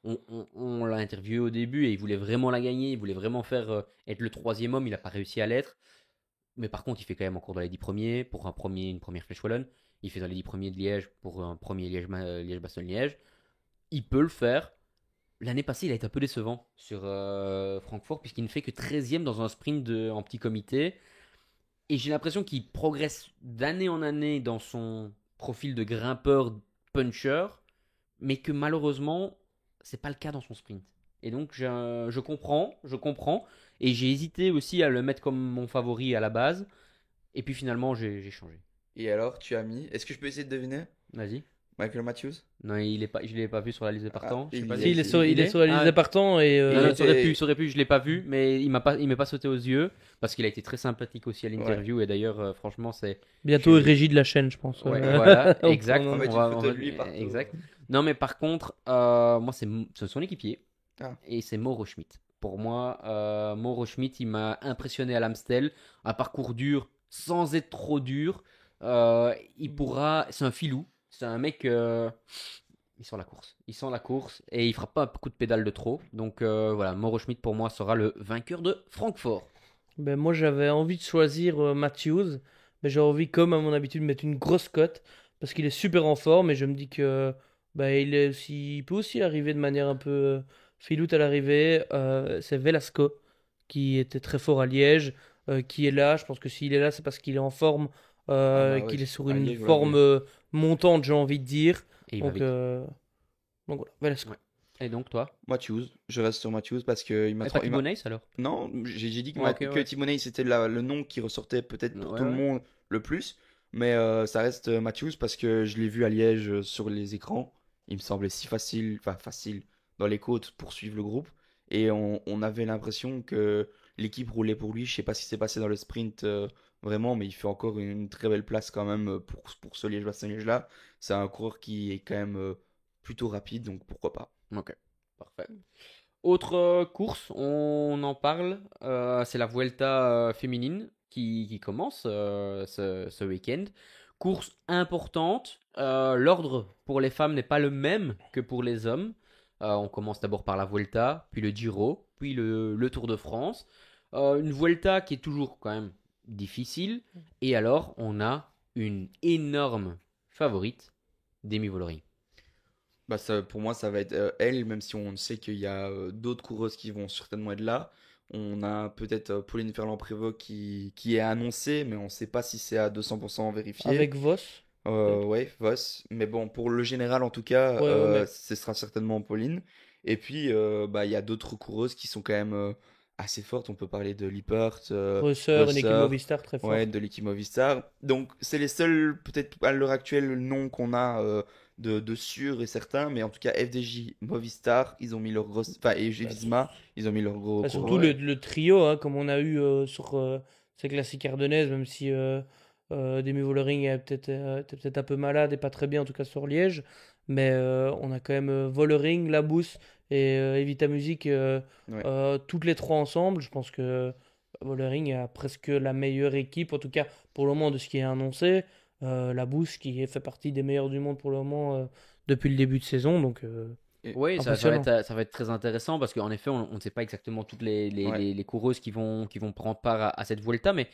S1: on l'a interviewé au début et il voulait vraiment la gagner, il voulait vraiment faire être le troisième homme, il n'a pas réussi à l'être. Mais par contre, il fait quand même encore dans les 10 premiers pour une première Flèche Wallonne. Il fait dans les 10 premiers de Liège pour un premier Liège-Bastogne-Liège. Il peut le faire. L'année passée, il a été un peu décevant sur Francfort, puisqu'il ne fait que 13e dans un sprint en petit comité. Et j'ai l'impression qu'il progresse d'année en année dans son profil de grimpeur puncher, mais que malheureusement, c'est pas le cas dans son sprint. Et donc, je comprends. Et j'ai hésité aussi à le mettre comme mon favori à la base. Et puis finalement, j'ai changé.
S3: Et alors, tu as mis. Est-ce que je peux essayer de deviner?
S1: Vas-y.
S3: Michael Matthews?
S1: Non, je l'ai pas vu sur la liste des
S3: Ah,
S1: partants. Je sais
S3: il
S1: pas
S3: y
S2: Si,
S3: est.
S2: il est sur la liste
S1: Ah,
S2: des partants et
S1: non,
S3: Il
S1: non,
S3: était.
S1: ça aurait pu, je l'ai pas vu, mais il m'est pas sauté aux yeux parce qu'il a été très sympathique aussi à
S3: Ouais.
S1: l'interview et d'ailleurs, franchement,
S2: bientôt
S1: je-
S2: régie de la chaîne, je pense.
S1: ouais, voilà,
S2: Au
S1: exact.
S3: On va
S2: tournant.
S3: mettre une photo de lui partout.
S1: Exact. Non, mais par contre, moi, c'est son équipier
S3: Ah.
S1: et c'est Mauro Schmidt. Pour moi, Mauro Schmidt, il m'a impressionné à l'Amstel. Un parcours dur sans être trop dur. C'est un filou. C'est un mec. Il sent la course. Il sent la course et il fera pas un coup de pédale de trop. Donc voilà, Mauro Schmidt pour moi sera le vainqueur de Francfort.
S2: Ben, moi, j'avais envie de choisir Matthews, mais j'ai envie, comme à mon habitude, de mettre une grosse cote parce qu'il est super en forme et je me dis que il peut aussi arriver de manière un peu filoute à l'arrivée. C'est Velasco qui était très fort à Liège, qui est là. Je pense que s'il est là, c'est parce qu'il est en forme
S3: Ouais,
S2: qu'il est sur
S3: à
S2: une
S3: Liège, on l'a
S2: forme
S3: vu.
S2: montante, j'ai envie de dire.
S1: Et il va
S2: Donc,
S1: vite.
S2: donc voilà, Velasco.
S1: Ouais. Et donc toi?
S3: Matthews, je reste sur Matthews parce que
S1: Et pas Thibonais alors?
S3: Non, j'ai dit que,
S1: Ouais, ok,
S3: que
S1: ouais.
S3: Timoney c'était le nom qui ressortait peut-être pour
S1: Ouais,
S3: tout le
S1: ouais.
S3: monde le plus, mais ça reste Matthews parce que je l'ai vu à Liège sur les écrans. Il me semblait si facile, enfin facile dans les côtes pour suivre le groupe et on avait l'impression que l'équipe roulait pour lui. Je sais pas ce qui s'est passé dans le sprint vraiment, mais il fait encore une très belle place quand même pour ce Liège-Bastogne là. C'est un coureur qui est quand même plutôt rapide, donc pourquoi pas.
S1: Ok, parfait. Autre course, on en parle, c'est la Vuelta féminine qui commence ce week-end. Course importante, l'ordre pour les femmes n'est pas le même que pour les hommes. On commence d'abord par la Vuelta, puis le Giro, puis le Tour de France. Une Vuelta qui est toujours quand même difficile. Et alors, on a une énorme favorite, Demi Vollering.
S3: Bah ça, pour moi, ça va être elle, même si on sait qu'il y a d'autres coureuses qui vont certainement être là. On a peut-être Pauline Ferland-Prévot qui est annoncée, mais on ne sait pas si c'est à 200% vérifié.
S2: Avec Voss, peut-être.
S3: Ouais, Voss. Mais bon, pour le général, en tout cas,
S2: Ouais, ouais, mais
S3: ce sera certainement Pauline. Et puis, bah, il y a d'autres coureuses qui sont quand même assez fortes. On peut parler de Lippert,
S2: Rösser, une équipe
S3: Rösser,
S2: Movistar très
S3: ouais,
S2: forte.
S3: de l'équipe Movistar. Donc, c'est les seuls, peut-être à l'heure actuelle, noms qu'on a de sûrs et certains. Mais en tout cas, FDJ, Movistar, ils ont mis leur gros. Enfin, et
S2: Bah,
S3: Visma, ils ont mis leur gros
S2: bah,
S3: coureur.
S2: surtout le trio, hein, comme on a eu sur ces classiques ardennaises, même si Demi Vollering était peut-être un peu malade et pas très bien, en tout cas sur Liège. Mais on a quand même Vollering, Labous et Evita Music,
S3: Ouais.
S2: toutes les trois ensemble. Je pense que Vollering a presque la meilleure équipe, en tout cas pour le moment de ce qui est annoncé. Labous qui fait partie des meilleurs du monde pour le moment depuis le début de saison. Donc
S3: Et-
S1: Oui,
S2: impressionnant.
S1: ça va être très intéressant parce qu'en effet, on ne sait pas exactement toutes
S3: ouais.
S1: les coureuses qui vont prendre part à cette Vuelta, mais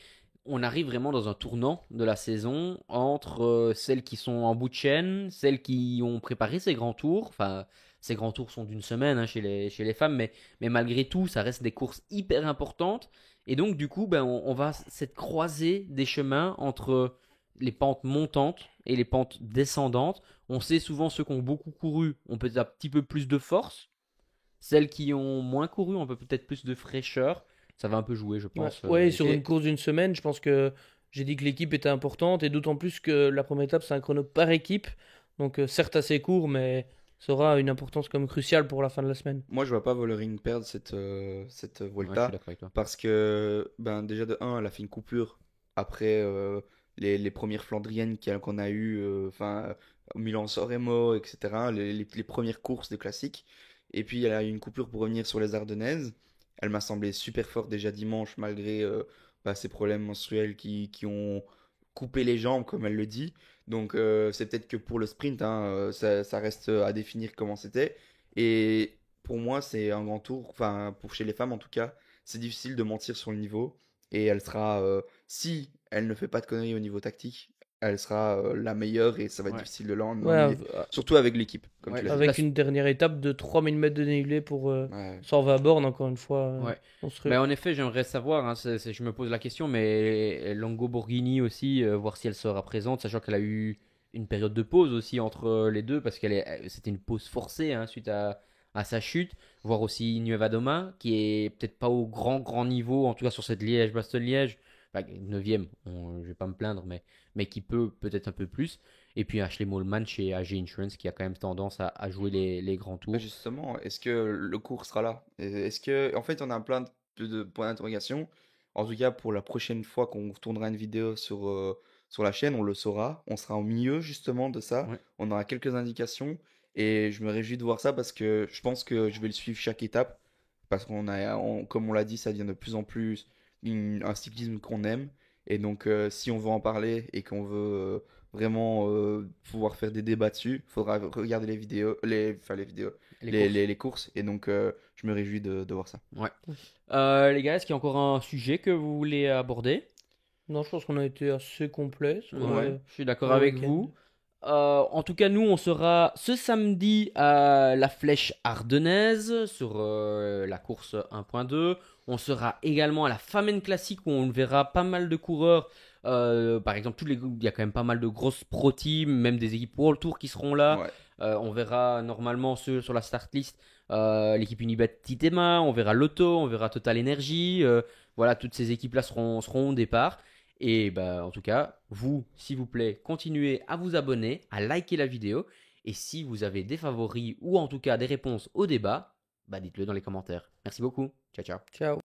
S1: on arrive vraiment dans un tournant de la saison entre celles qui sont en bout de chaîne, celles qui ont préparé ces grands tours. Enfin, ces grands tours sont d'une semaine hein, chez les femmes, mais malgré tout, ça reste des courses hyper importantes. Et donc, du coup, ben, on va cette croisée des chemins entre les pentes montantes et les pentes descendantes. On sait souvent ceux qui ont beaucoup couru ont peut-être un petit peu plus de force. Celles qui ont moins couru ont peut-être plus de fraîcheur. Ça va un peu jouer, je
S2: Ouais,
S1: pense.
S2: ouais, sur une
S3: Et,
S2: course d'une semaine, je pense que j'ai dit que l'équipe était importante et d'autant plus que la première étape, c'est un chrono par équipe. Donc, certes assez court, mais ça aura une importance comme cruciale pour la fin de la semaine.
S3: Moi, je vois pas Vollering perdre cette
S1: Ouais, je suis
S3: Volta
S1: d'accord avec toi.
S3: parce que, ben, déjà de un, elle a fait une coupure après les premières Flandriennes qu'on a eues, enfin, Milan-San Remo, etc., les premières courses de classiques. Et puis, elle a eu une coupure pour revenir sur les Ardennaises. Elle m'a semblé super forte déjà dimanche, malgré bah, ses problèmes menstruels qui ont coupé les jambes, comme elle le dit. Donc, c'est peut-être que pour le sprint, hein, ça reste à définir comment c'était. Et pour moi, c'est un grand tour. Enfin, pour chez les femmes en tout cas, c'est difficile de mentir sur le niveau. Et elle sera, si elle ne fait pas de conneries au niveau tactique, elle sera la meilleure et ça va être
S1: Ouais.
S3: difficile de
S2: Ouais,
S3: l'ennuyer. Surtout avec l'équipe, comme
S1: Ouais,
S3: tu l'as dit.
S2: avec une dernière étape de 3000 mètres de dénivelé pour
S3: Ouais.
S2: 120 bornes, encore une fois,
S1: ouais.
S2: monstrueux.
S1: Mais en effet, j'aimerais savoir, hein, je me pose la question, mais Longo Borghini aussi, voir si elle sera présente, sachant qu'elle a eu une période de pause aussi entre les deux, parce c'était une pause forcée hein, suite à sa chute. Voir aussi Nueva Doma, qui est peut-être pas au grand niveau, en tout cas sur cette Liège-Bastogne-Liège, enfin, 9e, je vais pas me plaindre, mais qui peut peut-être un peu plus. Et puis Ashley Mollman chez AG Insurance, qui a quand même tendance à jouer les grands
S3: Bah,
S1: tours.
S3: justement, est-ce que le cours sera là? Est-ce que, en fait, on a plein de points d'interrogation. En tout cas, pour la prochaine fois qu'on tournera une vidéo sur la chaîne, on le saura. On sera au milieu justement de ça.
S1: Ouais.
S3: On aura quelques indications et je me réjouis de voir ça parce que je pense que je vais le suivre chaque étape parce comme on l'a dit, ça devient de plus en plus un cyclisme qu'on aime. Et donc, si on veut en parler et qu'on veut vraiment pouvoir faire des débats dessus, il faudra regarder les vidéos, enfin les vidéos,
S1: Les courses.
S3: les courses. Et donc, je me réjouis de voir ça.
S1: Ouais. Les gars, est-ce qu'il y a encore un sujet que vous voulez aborder?
S2: Non, je pense qu'on a été assez complet sur
S1: Ouais, je suis d'accord
S2: le
S1: avec
S2: week-end.
S1: vous. En tout cas, nous, on sera ce samedi à la Flèche Ardennaise sur la course 1.2. On sera également à la Famenne Classique où on verra pas mal de coureurs. Par exemple, il y a quand même pas mal de grosses pro teams, même des équipes World Tour qui seront là.
S3: Ouais.
S1: On verra normalement ceux sur la start list, l'équipe Unibet Titema, on verra Lotto, on verra Total Energy. Voilà, toutes ces équipes-là seront au départ. Et bah, en tout cas, vous, s'il vous plaît, continuez à vous abonner, à liker la vidéo. Et si vous avez des favoris ou en tout cas des réponses au débat, bah dites-le dans les commentaires. Merci beaucoup. Ciao, ciao.
S2: Ciao.